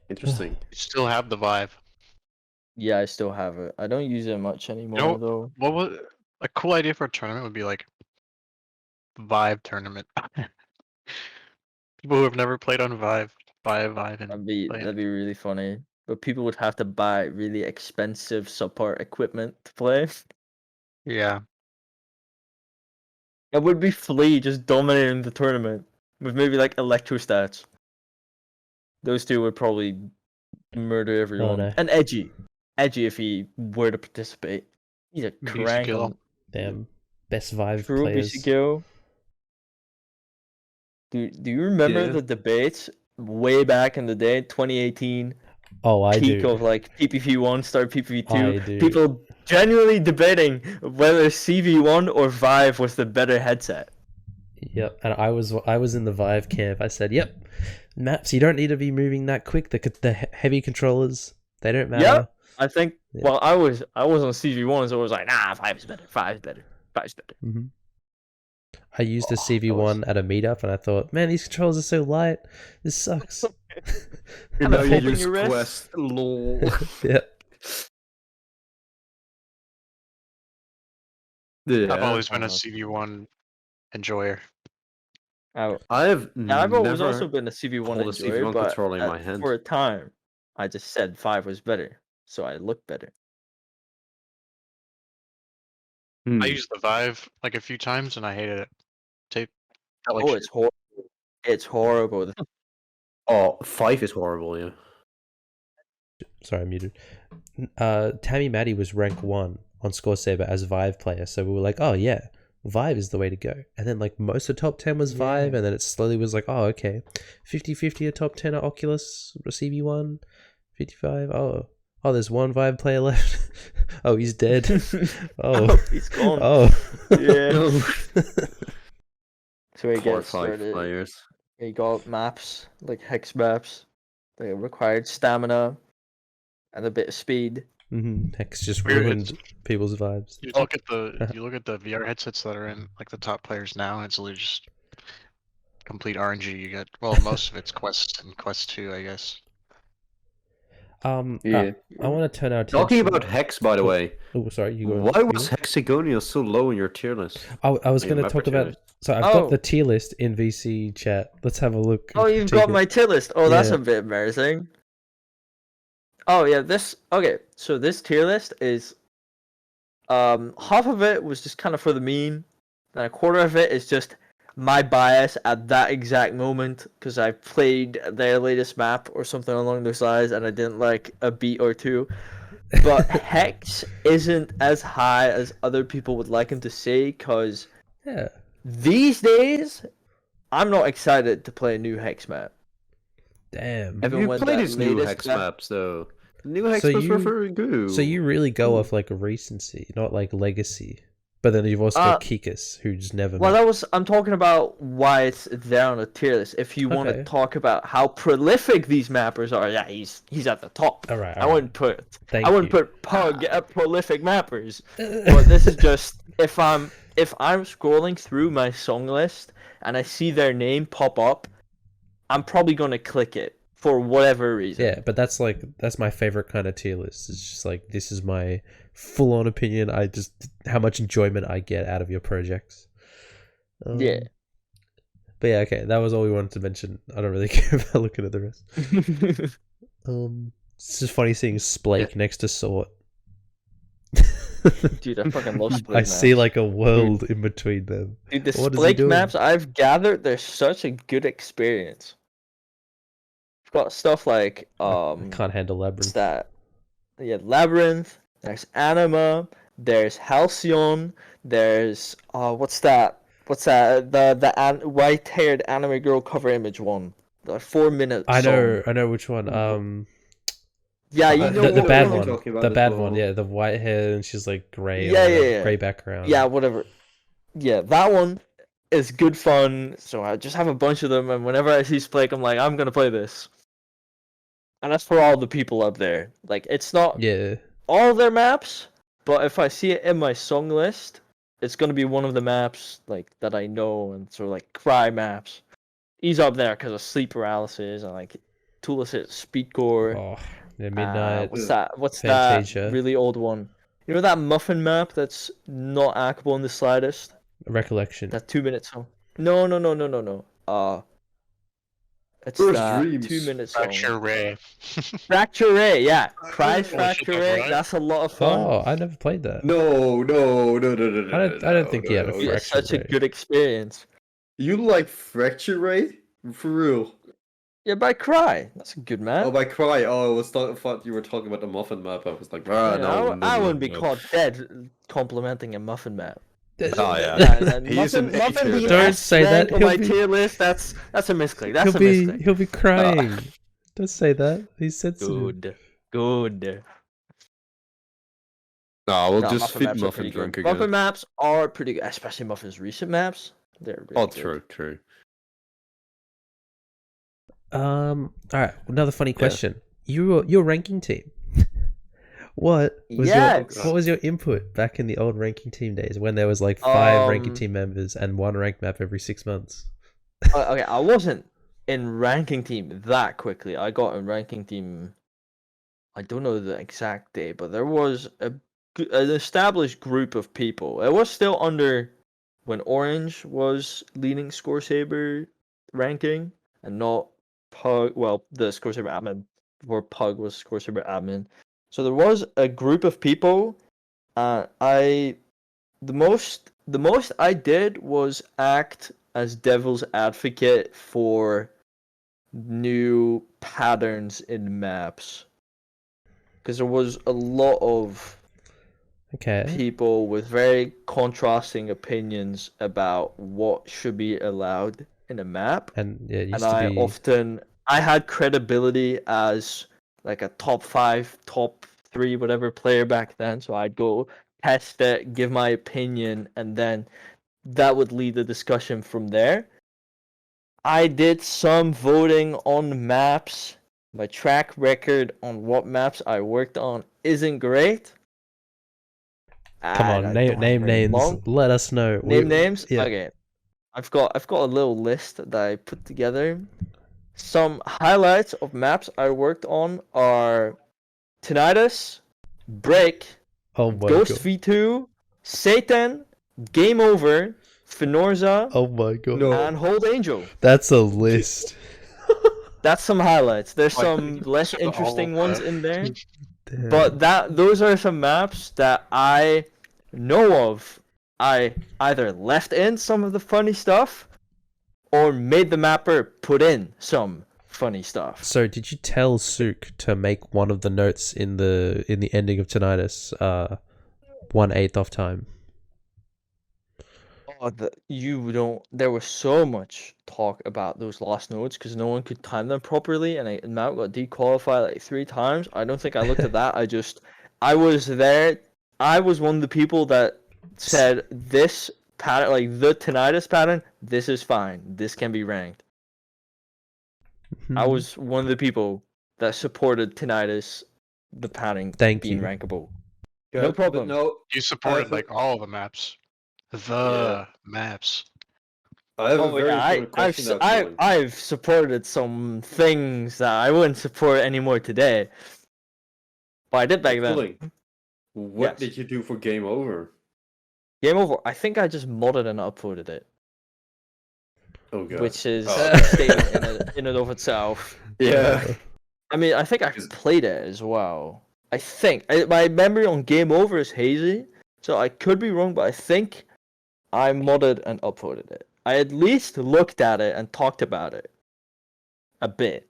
Interesting. You still have the Vive. Yeah, I still have it. I don't use it much anymore though. What was a cool idea for a tournament would be like Vive tournament. People who have never played on Vive buy a Vive and play it. That'd be really funny. But people would have to buy really expensive support equipment to play. Yeah. It would be Flea just dominating the tournament with maybe like electrostats. Those two would probably murder everyone. no. And Edgy if he were to participate. He's a BC crank Gill. on Damn. Best Vive True players. BCGO. Do you remember Yeah. the debates way back in the day, 2018? Oh, I Peak do. of like PPV1 start PPV2. I do. People genuinely debating whether CV1 or Vive was the better headset. Yep, and I was in the Vive camp. I said, "Yep, maps. You don't need to be moving that quick. The heavy controllers, they don't matter." Yep. I think. Yeah. Well, I was on CV1, so I was like, nah, Vive's better. Vive's better. Mm-hmm. I used a CV1 at a meetup, and I thought, "Man, these controllers are so light. This sucks." You Kinda know, you holding use your wrist. Quest. Lol. Yep. Yeah. I've always been a CV1 enjoyer. I've I've always never also been a CV1 hold a enjoyer, CV1 but controller in my hand. for a time, I just said Vive was better, so I looked better. I used the Vive like a few times and I hated it. Felt like Oh, shit. it's horrible. It's horrible. Oh, 5 is horrible, yeah. Sorry, I'm muted. Tammy Maddie was rank 1 on Score Saber as Vive player, so we were like, "Oh yeah, Vive is the way to go." And then like most of top 10 was Vive, Yeah. and then it slowly was like, "Oh, okay, 50-50 a top 10 at Oculus, CV1, 55. Oh, there's one Vive player left. Oh, he's dead. Oh, he's gone. oh, Yeah. So he Poor gets 5 started. players. He got maps, like hex maps. They required stamina and a bit of speed. Hex just Weird, ruined people's vibes. You look at the VR headsets that are in like the top players now, and it's literally just complete RNG. You get most of it's Quest and Quest 2, I guess. Yeah. I want to turn our attention. Talking about Hex, by the way. Oh, sorry. You go. Why was Hexagonia so low in your tier list? I was In going to my talk tier about. list? So I've got the tier list in VC chat. Let's have a look. Oh, you've got my tier list. Oh, that's Yeah. a bit embarrassing. Oh yeah, okay. So this tier list is half of it was just kind of for the meme, and a quarter of it is just my bias at that exact moment because I played their latest map or something along those lines and I didn't like a beat or two. But Hex isn't as high as other people would like him to say because Yeah. these days I'm not excited to play a new Hex map. Damn. Have Even you when played that his new latest Hex map- maps, though? The new Hex So maps were you- very good. So you really go off like recency, not like legacy. But then you've also got Kikas, who's never. Well, I'm talking about why it's there on the tier list. If you want to Okay. talk about how prolific these mappers are, yeah, he's at the top. All right. I wouldn't put Thank I wouldn't you. put Pug at prolific mappers. But this is just if I'm scrolling through my song list and I see their name pop up, I'm probably gonna click it for whatever reason. Yeah, but that's my favorite kind of tier list. It's just like this is my full-on opinion. How much enjoyment I get out of your projects. Yeah. But yeah, okay, that was all we wanted to mention. I don't really care about looking at the rest. It's just funny seeing Splake next to Sort. Dude, I fucking love Splake I maps. see like a world in between them. Dude, the What is he Splake doing? maps I've gathered, they're such a good experience. We've got stuff like I can't handle what's Labyrinth. that? Yeah, Labyrinth. There's Anima. There's Halcyon. There's what's that? The white-haired anime girl cover image one. The 4-minute. I song. know which one. Yeah, you know the what bad one. one. talking about The as bad well. one. Yeah, the white hair and she's like gray. Yeah, or whatever, yeah. Gray background. Yeah, whatever. Yeah, that one it's good fun. So I just have a bunch of them, and whenever I see Splake, I'm like, I'm gonna play this. And that's for all the people up there. Like, it's not Yeah. all their maps, but if I see it in my song list, it's gonna be one of the maps like that I know, and sort of like cry maps. He's up there because of sleep paralysis and like Tulisit Speedcore. Oh, yeah, Midnight. What's that? What's Fantasia. that really old one? You know that muffin map that's not hackable in the slightest? Recollection. That 2-minute song. No. It's First that Dreams. 2-minute song. Fracture Ray. Fracture Ray, yeah. Cry's Oh, Fracture shit, Ray. right? That's a lot of fun. Oh, I never played that. No. I don't think he had a no. It's Fracture such a Ray. good experience. You like Fracture Ray? For real? Yeah, by Cry. That's a good map. Oh, by Cry. Oh, I thought you were talking about the muffin map. I was like, Yeah, no. I wouldn't be caught dead complimenting a muffin map. Oh, yeah. And He's muffin, an muffin A-tier being Don't S say that, rank on he'll my be- tier list. That's a misclick. That's a misclick. He'll be crying. Don't say that. He's sensitive. Good. No, we'll No, just muffin feed maps are Muffin pretty drunk good. again. Muffin maps are pretty good, especially Muffin's recent maps. They're really Oh, good. true. All right. Another funny question. Your ranking team. What was Yes. what was your input back in the old ranking team days when there was like 5 ranking team members and 1 rank map every 6 months? Okay, I wasn't in ranking team that quickly. I got in ranking team. I don't know the exact day, but there was an established group of people. It was still under when Orange was leading Score Saber ranking and not Pug. Well, the Score Saber admin before Pug was Score Saber admin. So there was a group of people. The most I did was act as devil's advocate for new patterns in maps. Because there was a lot of Okay. people with very contrasting opinions about what should be allowed in a map. And yeah, it used And to be I had credibility as like a top 5, top 3, whatever player back then. So I'd go test it, give my opinion, and then that would lead the discussion from there. I did some voting on maps. My track record on what maps I worked on isn't great. Come And on, I name don't have very names. long- Let us know. Name names? Yeah. Okay. I've got a little list that I put together. Some highlights of maps I worked on are Tinnitus, Break, Oh my Ghost god. V2, Satan, Game Over, Finorza, Oh my god. No. and Hold Angel. That's a list. That's some highlights. There's Why some couldn't you less put all of interesting ones that? in there. Damn. But those are some maps that I know of. I either left in some of the funny stuff or made the mapper put in some funny stuff. So did you tell Sook to make one of the notes in the ending of Tinnitus 1/8 off time? Oh, there was so much talk about those lost notes because no one could time them properly, and Matt got dequalified like 3 times. I don't think I looked at that. I was there. I was one of the people that said this pattern, like the Tinnitus pattern, this is fine. This can be ranked. I was one of the people that supported Tinnitus, the pattern Thank being you. rankable. Yeah, No but problem. No, You supported have like all the maps. The maps. I have a Oh very yeah, important question now, Cooling. I've supported some things that I wouldn't support anymore today. But I did back then. Cooling, what Yes. did you do for Game Over? Game Over. I think I just modded and uploaded it, Oh god. which is Oh. a statement in and of itself. Yeah. I mean, I think I Is- played it as well. I think my memory on Game Over is hazy, so I could be wrong, but I think I modded and uploaded it. I at least looked at it and talked about it a bit.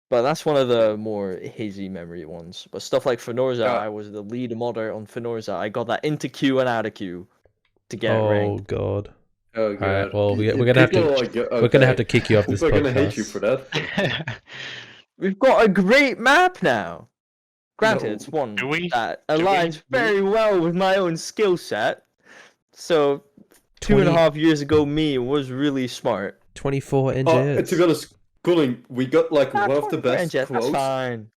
But that's one of the more hazy memory ones. But stuff like Finorza, Yeah. I was the lead modder on Finorza. I got that into queue and out of queue to get Oh ranked. god. Oh god. Alright, well, we're gonna have to- People We're gonna have to kick you off this People are podcast. gonna hate you for that. We've got a great map now. Granted, No. it's one Do we? that Do we? aligns very well with my own skill set. So 2.5 years ago me was really smart. 24 To be NJS. honest, Cooling, we got like one of the 24 best NJS, that's quotes. fine.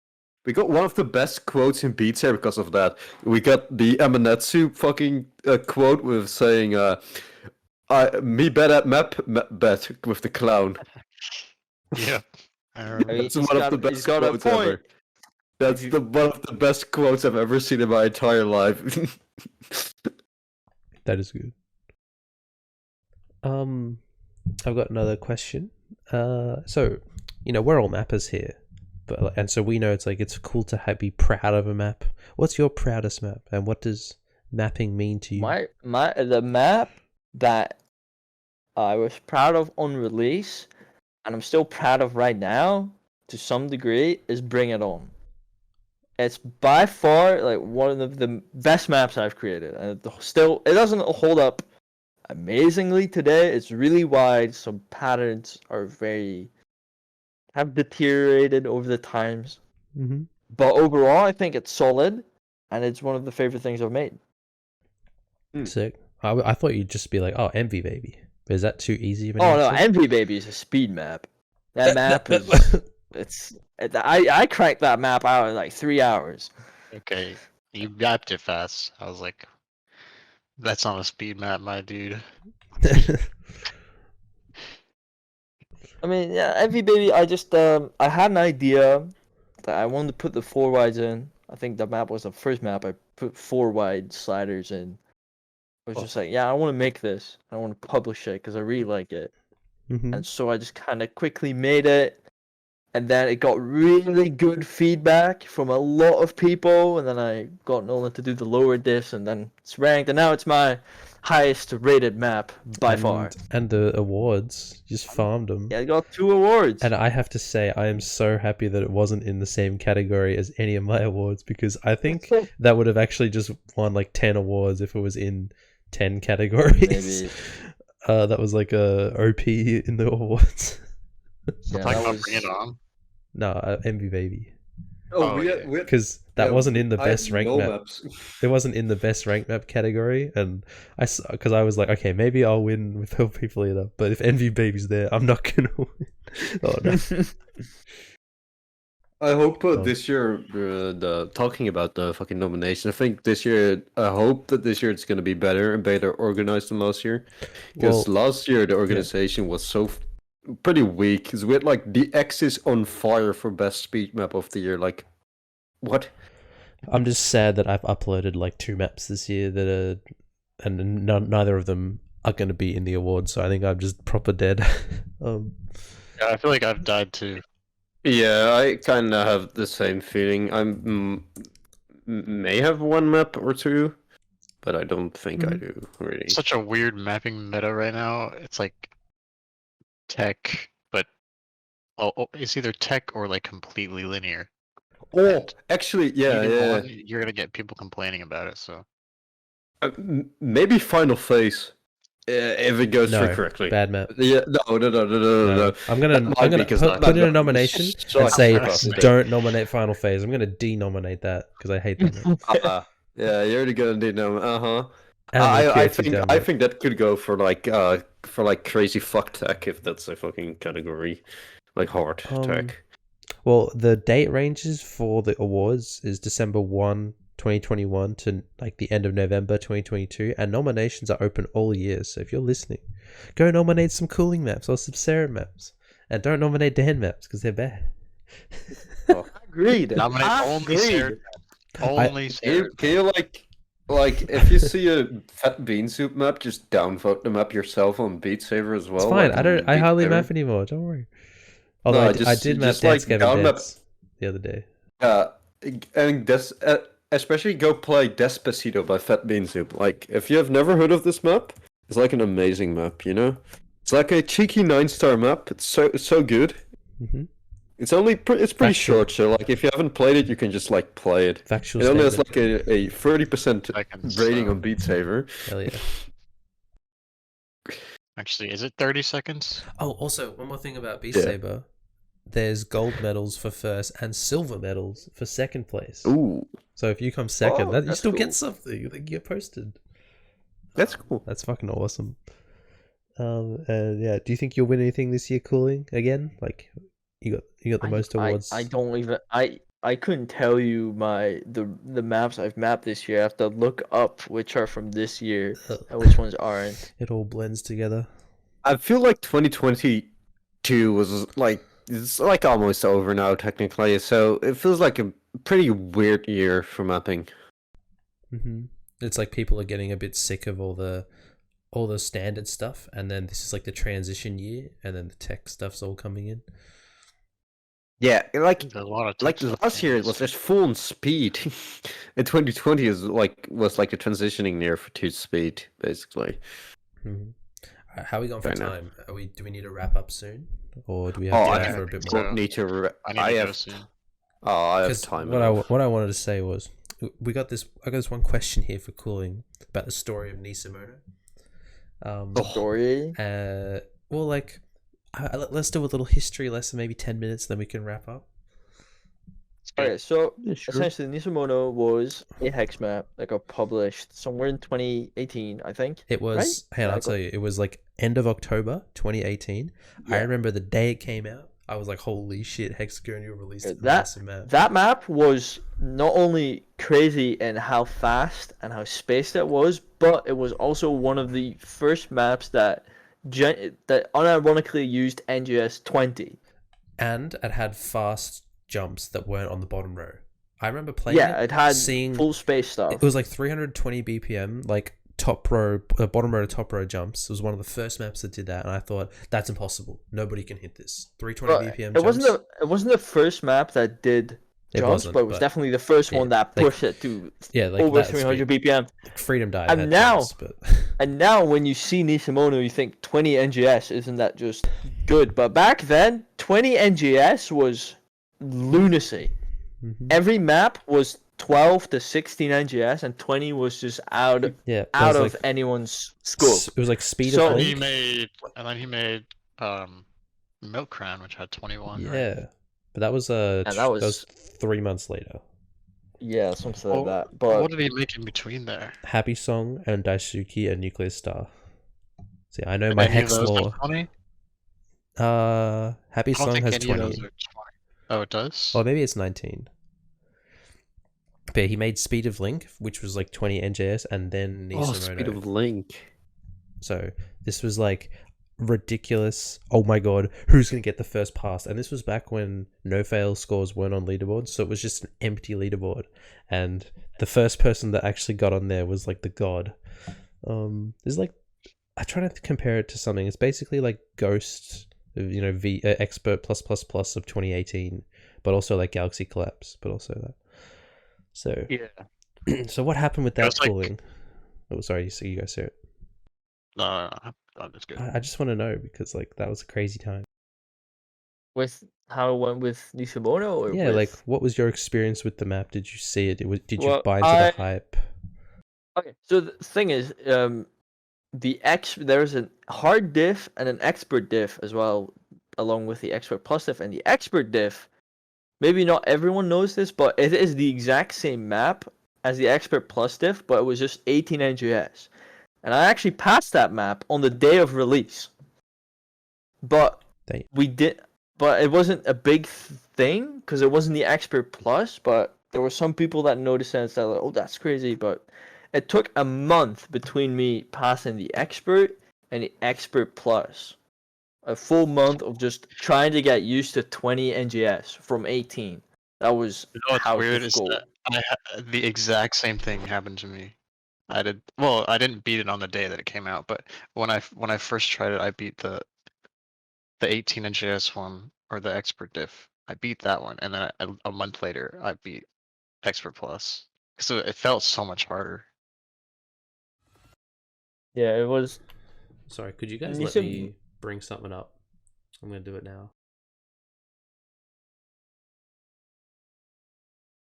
We got one of the best quotes in Beat Saber because of that. We got the Amanetsu fucking quote with saying, "Me bet at map bet with the clown." Yeah. I remember. I mean, That's one of the he's best got a quotes point. ever. That's you- the one of the best quotes I've ever seen in my entire life. That is good. I've got another question. So, we're all mappers here, and so we know it's cool to be proud of a map. What's your proudest map, and what does mapping mean to you? The map that I was proud of on release, and I'm still proud of right now to some degree, is Bring It On. It's by far like one of the best maps I've created, and it doesn't hold up amazingly today. It's really wide. Some patterns have deteriorated over the times, but overall, I think it's solid, and it's one of the favorite things I've made. Sick. I thought you'd just be like, oh, Envy Baby. Is that too easy of an Oh no, answer? Envy Baby is a speed map. That map is I cracked that map out in like 3 hours. Okay, you mapped it fast. I was like, that's not a speed map, my dude. I mean, yeah, Envy Baby. I just I had an idea that I wanted to put the 4 wides in. I think the map was the first map I put 4 wide sliders in. I was just like, yeah, I want to make this. I want to publish it because I really like it. And so I just kind of quickly made it. And then it got really good feedback from a lot of people. And then I got Nolan to do the lower diffs. And then it's ranked. And now it's my highest rated map by far. And the awards, just farmed them. Yeah, I got 2 awards. And I have to say, I am so happy that it wasn't in the same category as any of my awards, because I think that would have actually just won like 10 awards if it was in 10 categories. Maybe. That was like a OP in the awards. Yeah, Talking that about was... Bring It On. No, Envy Baby. Oh, yeah. Because that wasn't in the best ranked map. maps. It wasn't in the best ranked map category, and because I was like, okay, maybe I'll win with Creep Beatleader, but if Envy Baby's there, I'm not gonna win. Oh no. I hope this year, talking about the fucking nomination, I think this year, I hope that this year it's going to be better and better organized than last year. Because last year the organization was so pretty weak. Because we had like the X is on fire for best speed map of the year. Like, what? I'm just sad that I've uploaded like 2 maps this year that are, and neither of them are going to be in the awards. So I think I'm just proper dead. Yeah, I feel like I've died too. Yeah, I kind of have the same feeling. I may have 1 map or 2, but I don't think I do, really. Such a weird mapping meta right now. It's like tech, but it's either tech or like completely linear. Oh, actually, Either one, you're gonna get people complaining about it. So maybe Final Phase, if it goes through correctly. Bad map. Yeah, no. I'm gonna put in a nomination and say don't nominate Final Phase. I'm gonna denominate that because I hate that map. Yeah, you're already gonna denominate. And I POT think that could go for like crazy fuck tech, if that's a fucking category, like hard tech. Well, the date ranges for the awards is December 1, 2021 to like the end of November 2022, and nominations are open all year. So if you're listening, go nominate some Cooling maps or some Sarah maps, and don't nominate Dan maps because they're bad. Agreed. nominate only Sarah. Only Sarah. Can you like if you see a fat bean soup map, just downvote the map yourself on Beat Saber as well. It's fine. Like, I hardly map anymore. Don't worry. Although No, I did map just Dance like Gavin down map- Dance the other day. And especially go play Despacito by Fat Bean Soup. Like, if you have never heard of this map, it's like an amazing map, you know? It's like a cheeky 9-star map. It's so good. Mm-hmm. It's pretty Factual. short, so like if you haven't played it, you can just like play it. Factual It only has statement. like a 30% rating on Beat Saber. Hell yeah. Actually, is it 30 seconds? Oh, also, one more thing about Beat Yeah. Saber. There's gold medals for first and silver medals for second place. Ooh. So if you come second, you that's still cool. get something. You get posted. That's cool. That's fucking awesome. And yeah, do you think you'll win anything this year, Cooling again? Like, you got the most awards. I don't even I couldn't tell you the maps I've mapped this year. I have to look up which are from this year and which ones aren't. It all blends together. I feel like 2022 was like it's like almost over now technically, so it feels like a pretty weird year for mapping. It's like people are getting a bit sick of all the standard stuff, and then this is like the transition year, and then the tech stuff's all coming in. Yeah, like A lot of like stuff last year it was just full on speed, and 2020 was like a transitioning year to speed basically. How are we going for Fair enough. time? Do we need to wrap up soon, or do we have I time for a bit more? don't need to. I need to go soon. Oh, I have 'Cause time. what I wanted to say was, I got this one question here for Cooling about the story of Nisemono. Story. Well, like, let's do a little history lesson, maybe 10 minutes, then we can wrap up. Okay, so Sure. essentially Nisemono was a hex map that got published somewhere in 2018, I think. It was, Right? hey, I'll Yeah, tell you, it was like end of October 2018. I Yeah. remember the day it came out. I was like, holy shit, Hexagonal released a That massive map. that map was not only crazy in how fast and how spaced it was, but it was also one of the first maps that unironically used NGS 20. And it had fast jumps that weren't on the bottom row. I remember playing Yeah, it had seeing full space stuff. it was like 320 BPM, like top row, bottom row to top row jumps. It was one of the first maps that did that, and I thought that's impossible. Nobody can hit this. 320 But BPM. it jumps. wasn't the first map that did It jumps, wasn't, but it was but definitely the first yeah, one that like- pushed it to Yeah, like over that 300 speed. BPM. Freedom Dive. And had now- jumps, but And now when you see Nisemono, you think 20 NGS, isn't that just good? But back then, 20 NGS was lunacy. Every map was 12 to 16 NGS, and 20 was just out yeah, it out was of anyone's scope. It was like speed So- of And link. he made Milk Crown, which had 21. Right? Yeah, but that was that was- that was 3 months later. Yeah, something Well, like that. But what did he make in between there? Happy Song and Daisuke and Nuclear Star. See, I know Are my any of hex those lore. 20? Happy I don't Song think has any 20. of those are 20. Oh, it does? Or maybe it's 19. But he made Speed of Link, which was like 20 NJS, and then Oh, Nisemono. speed of link. So this was like ridiculous. Oh my god, who's gonna get the first pass? And this was back when no fail scores weren't on leaderboards, so it was just an empty leaderboard. And the first person that actually got on there was like the god. There's like, I try to compare it to something. It's basically like Ghost, Expert plus plus plus of 2018, but also like Galaxy Collapse, but also that. So Yeah. so what happened with It that was like- cooling? Oh, sorry, you guys hear it. No, that's good. I just want to know because like that was a crazy time. with how it went with Nisemono, or Yeah, with... like what was your experience with the map? Did you see it? Did you Well, buy into the hype? Okay, so the thing is, there's a hard diff and an expert diff as well, along with the expert plus diff. And the expert diff, maybe not everyone knows this, but it is the exact same map as the expert plus diff, but it was just 18 NGS. And I actually passed that map on the day of release. But Damn. but it wasn't a big thing because it wasn't the expert plus. But there were some people that noticed it and said, like, "Oh, that's crazy." But it took a month between me passing the expert and the expert plus. A full month of just trying to get used to 20 NGS from 18. That was You know what's how weird is difficult. that the exact same thing happened to me. I didn't beat it on the day that it came out, but when I first tried it, I beat the 18 NGS one, or the expert diff. I beat that one, and then a month later I beat expert plus. So it felt so much harder. Yeah, it was. Sorry, could you guys You let said- me bring something up? I'm gonna do it now.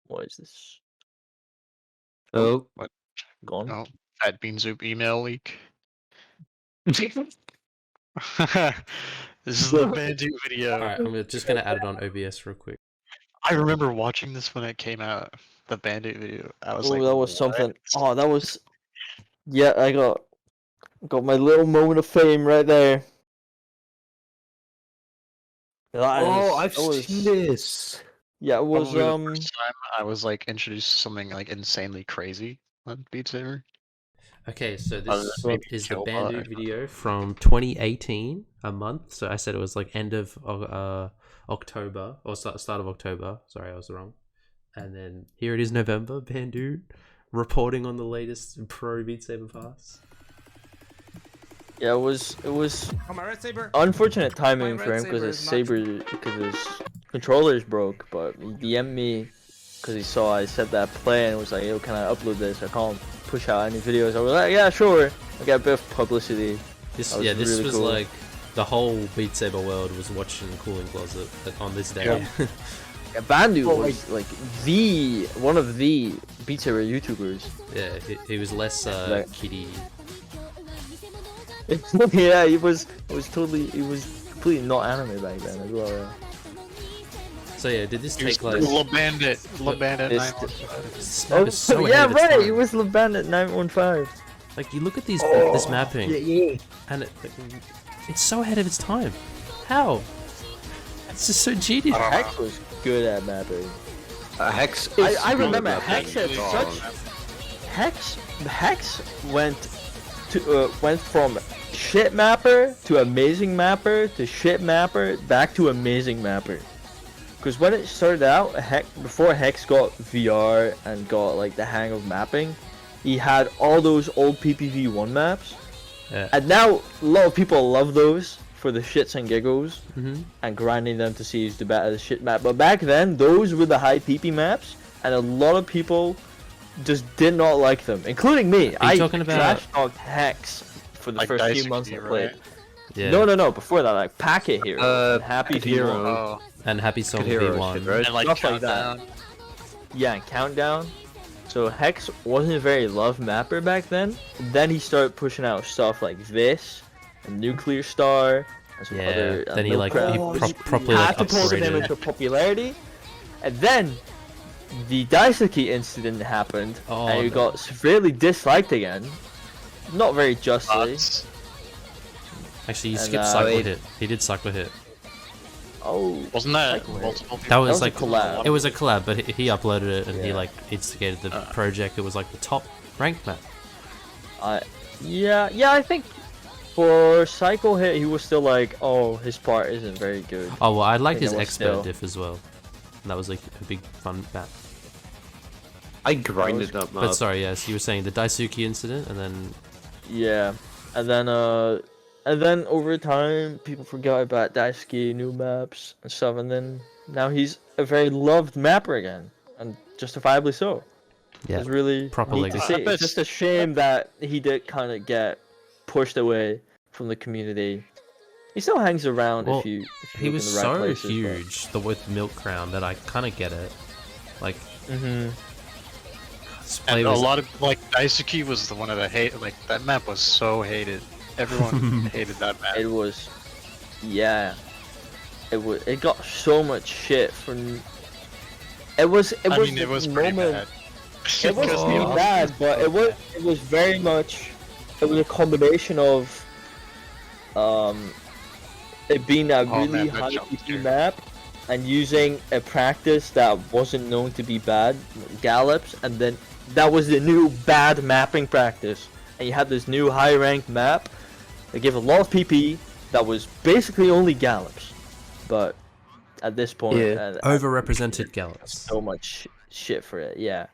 What is this? Oh, Gone? Oh, Fat Bean Soup email leak. This is the Bandu video. All right, just gonna add it on OBS real quick. I remember watching this when it came out. The Bandit video. I was Oh, like, that was "What?" something. Oh, that was. Yeah, I got my little moment of fame right there. I've seen this. Yeah, it was Probably the first time I was like introduced to something like insanely crazy on Beat Saber. Okay, so Other than this maybe is the Killbot Bandu or video from 2018, a month. So I said it was like end of October, or start of October. Sorry, I was wrong. And then here it is, November, Bandu reporting on the latest Pro Beat Saber Pass. Yeah, it was Oh, my red saber. unfortunate timing My for red him because saber his is not- his controllers broke. But he DM'd me because he saw I said that play and was like, "Yo, can I upload this? I can't push out any videos." I was like, "Yeah, sure." I got a bit of publicity. This That was this really was cool. like the whole Beat Saber world was watching CoolingCloset on this day. Yeah. Yeah, Bandu Well, was like one of the Beat Saber YouTubers. Yeah, he was less Like- kiddie. Yeah, he was completely not anime back then as well. Yeah. So yeah, did this he was take like La Bandit. La Bandit It's- 915. Snap is so yeah, ahead of its right. time. He was the bandit 915. Like you look at this mapping, Yeah. and it's so ahead of its time. How? It's just so genius. Hex was good at mapping. Hex. I is remember good at Hex had mapping. such. Hex went from shit mapper to amazing mapper to shit mapper back to amazing mapper. Because when it started out, before Hex got VR and got like the hang of mapping, he had all those old PPV1 maps, Yeah. and now a lot of people love those for the shits and giggles Mm-hmm. and grinding them to see who's the better shit map. But back then, those were the high PP maps, and a lot of people just did not like them, including me. Are you I talking about- trash talked Hex for the Like first few Daisuke, months I right? played. Yeah. No, before that, like Packet Hero, and Happy Hero. Hero. Oh, And Happy Song Good hero V1. shit, right? and like Stuff like that. Countdown. Yeah, and Countdown. So Hex wasn't a very loved mapper back then. Then he started pushing out stuff like this, and Nuclear Star, and some Yeah. other. Then he like Milk properly like catapulted him upgraded. into popularity, and then the Daisuke incident happened, Oh, and he no. got severely disliked again. Not very justly. Bots. Actually, you And, skipped Cycle wait. Hit. He did Cycle Hit. Oh, Wasn't that Cycle Hit. multiple people? That was was a like collab. It was a collab, but he uploaded it and he Yeah. like instigated the project. It was like the top ranked map. yeah, I think for Cycle Hit, he was still like, oh, his part isn't very good. Oh well, I liked think his it was expert still- diff as well. And that was like a big fun map. I grinded that map. But sorry, yes, you were saying the Daisuke incident, and then Yeah, and then over time, people forgot about Daisuke, new maps and stuff, and then now he's a very loved mapper again, and justifiably so. yeah, It's really proper neat to legacy. see. It's just a shame that he did kind of get pushed away from the community. He still hangs around Well, if you he look was in the right so places, but- huge, the with Milk Crown, that I kind of get it. Like this play And a was lot of like Daisuke was the one of the hate. Like that map was so hated. Everyone hated that map. It was, yeah. It got so much shit from. It was I the mean, it was pretty moment. bad. It wasn't Because really the- bad, but it was very much. It was a combination of, it being a Oh, really man, that high jump PP scare. map, and using a practice that wasn't known to be bad, gallops, and then that was the new bad mapping practice, and you had this new high ranked map that gave a lot of PP that was basically only gallops, but at this point, Yeah. overrepresented gallops. so much shit for it, yeah.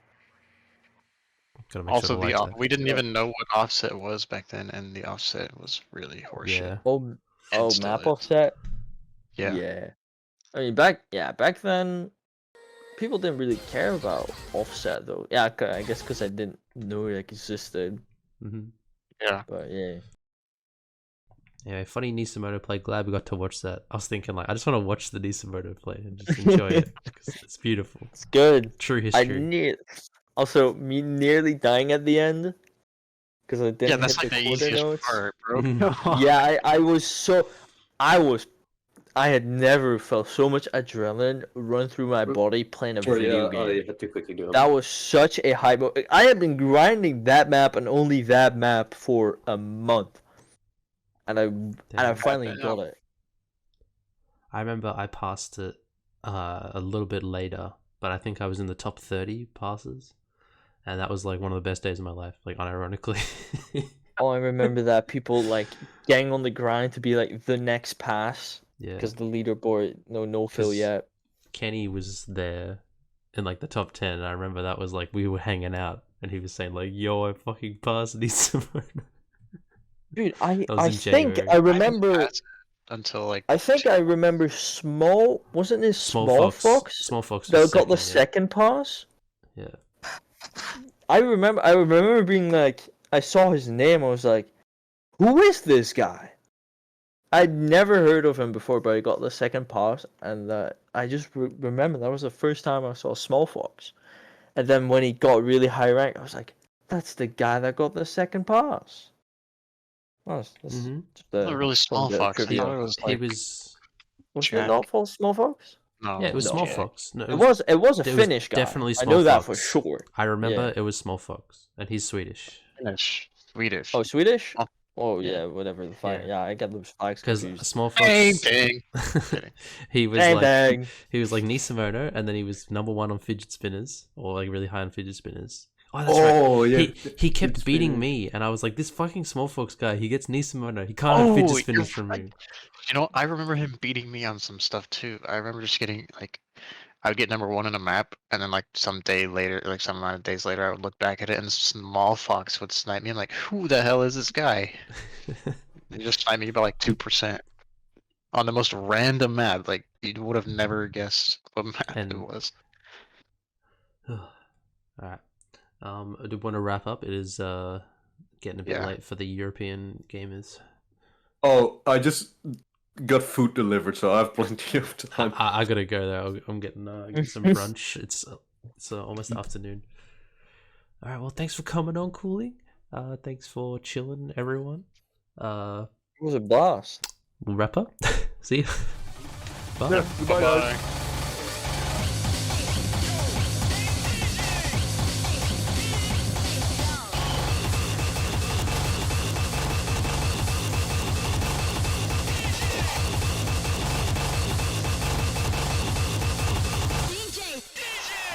Gotta make Also, sure to the like that. we didn't even know what offset was back then, and the offset was really horseshit. Yeah. Oh, still map is. offset. Yeah. I mean, back then, people didn't really care about offset though. Yeah, I guess because I didn't know it existed. hmm Yeah. But yeah, Yeah, funny Nisemono play. Glad we got to watch that. I was thinking like, I just want to watch the Nisemono play and just enjoy it because it's beautiful. it's good. True I history. also me nearly dying at the end because I didn't Yeah, that's hit like the quarter easiest notes. part, bro. Yeah, I was I had never felt so much adrenaline run through my body playing a video game. you had to quickly do That was such a high. I had been grinding that map and only that map for a month, and I finally got it. I remember I passed it a little bit later, but I think I was in the top 30 passes, and that was like one of the best days of my life, like unironically. Oh, I remember that people like getting on the grind to be like the next pass. Yeah, Because the leaderboard, no fill yet. Kenny was there in like the top 10, and I remember that was like we were hanging out, and he was saying like, "Yo, I fucking passed Nisemono." Dude, That was I in think January. I remember. Until like I think I remember wasn't it Small Fox? Small Fox That was got the second, second pass. yeah. I remember being like, I saw his name. I was like, who is this guy? I'd never heard of him before, but I got the second pass, and I just remember that was the first time I saw Small Fox. And then when he got really high rank, I was like, that's the guy that got the second pass. Oh, that's Mhm. just not really Small bit of Fox. I trivia. thought it was He like was. Was Jack. it not for Small Fox? no. Yeah, it was no. Small Jack. Fox. No, It was a it was Finnish guy. definitely I Small know that for Fox. sure. I remember Yeah. it was Small Fox, and he's Swedish. Finnish, Swedish. Oh, Swedish? Oh, Oh yeah. yeah, whatever the fuck. Yeah. Yeah, I get those flags Because confused. Small Fox, Bang, bang. he was Bang, like bang. he was like Nisemono, and then he was number 1 on fidget spinners, or like really high on fidget spinners. Oh, that's right. Oh yeah. He kept beating me, and I was like, this fucking Small Fox guy, he gets Nisemono. He can't have fidget spinners from me. You know, I remember him beating me on some stuff too. I remember just getting like, I would get number 1 in a map, and then like some day later, like some amount of days later, I would look back at it, and Small Fox would snipe me. I'm like, who the hell is this guy? He just sniped me by like 2% on the most random map. Like you would have never guessed what map it And- was. Alright. I do want to wrap up. It is getting a bit Yeah. late for the European gamers. Oh, I just got food delivered, so I have plenty of time. I gotta go though. I'm getting some brunch. It's almost afternoon. All right. Well, thanks for coming on, Cooling. Thanks for chilling, everyone. It was a blast. We'll wrap up. See you. Bye. Yeah, goodbye, guys. Bye.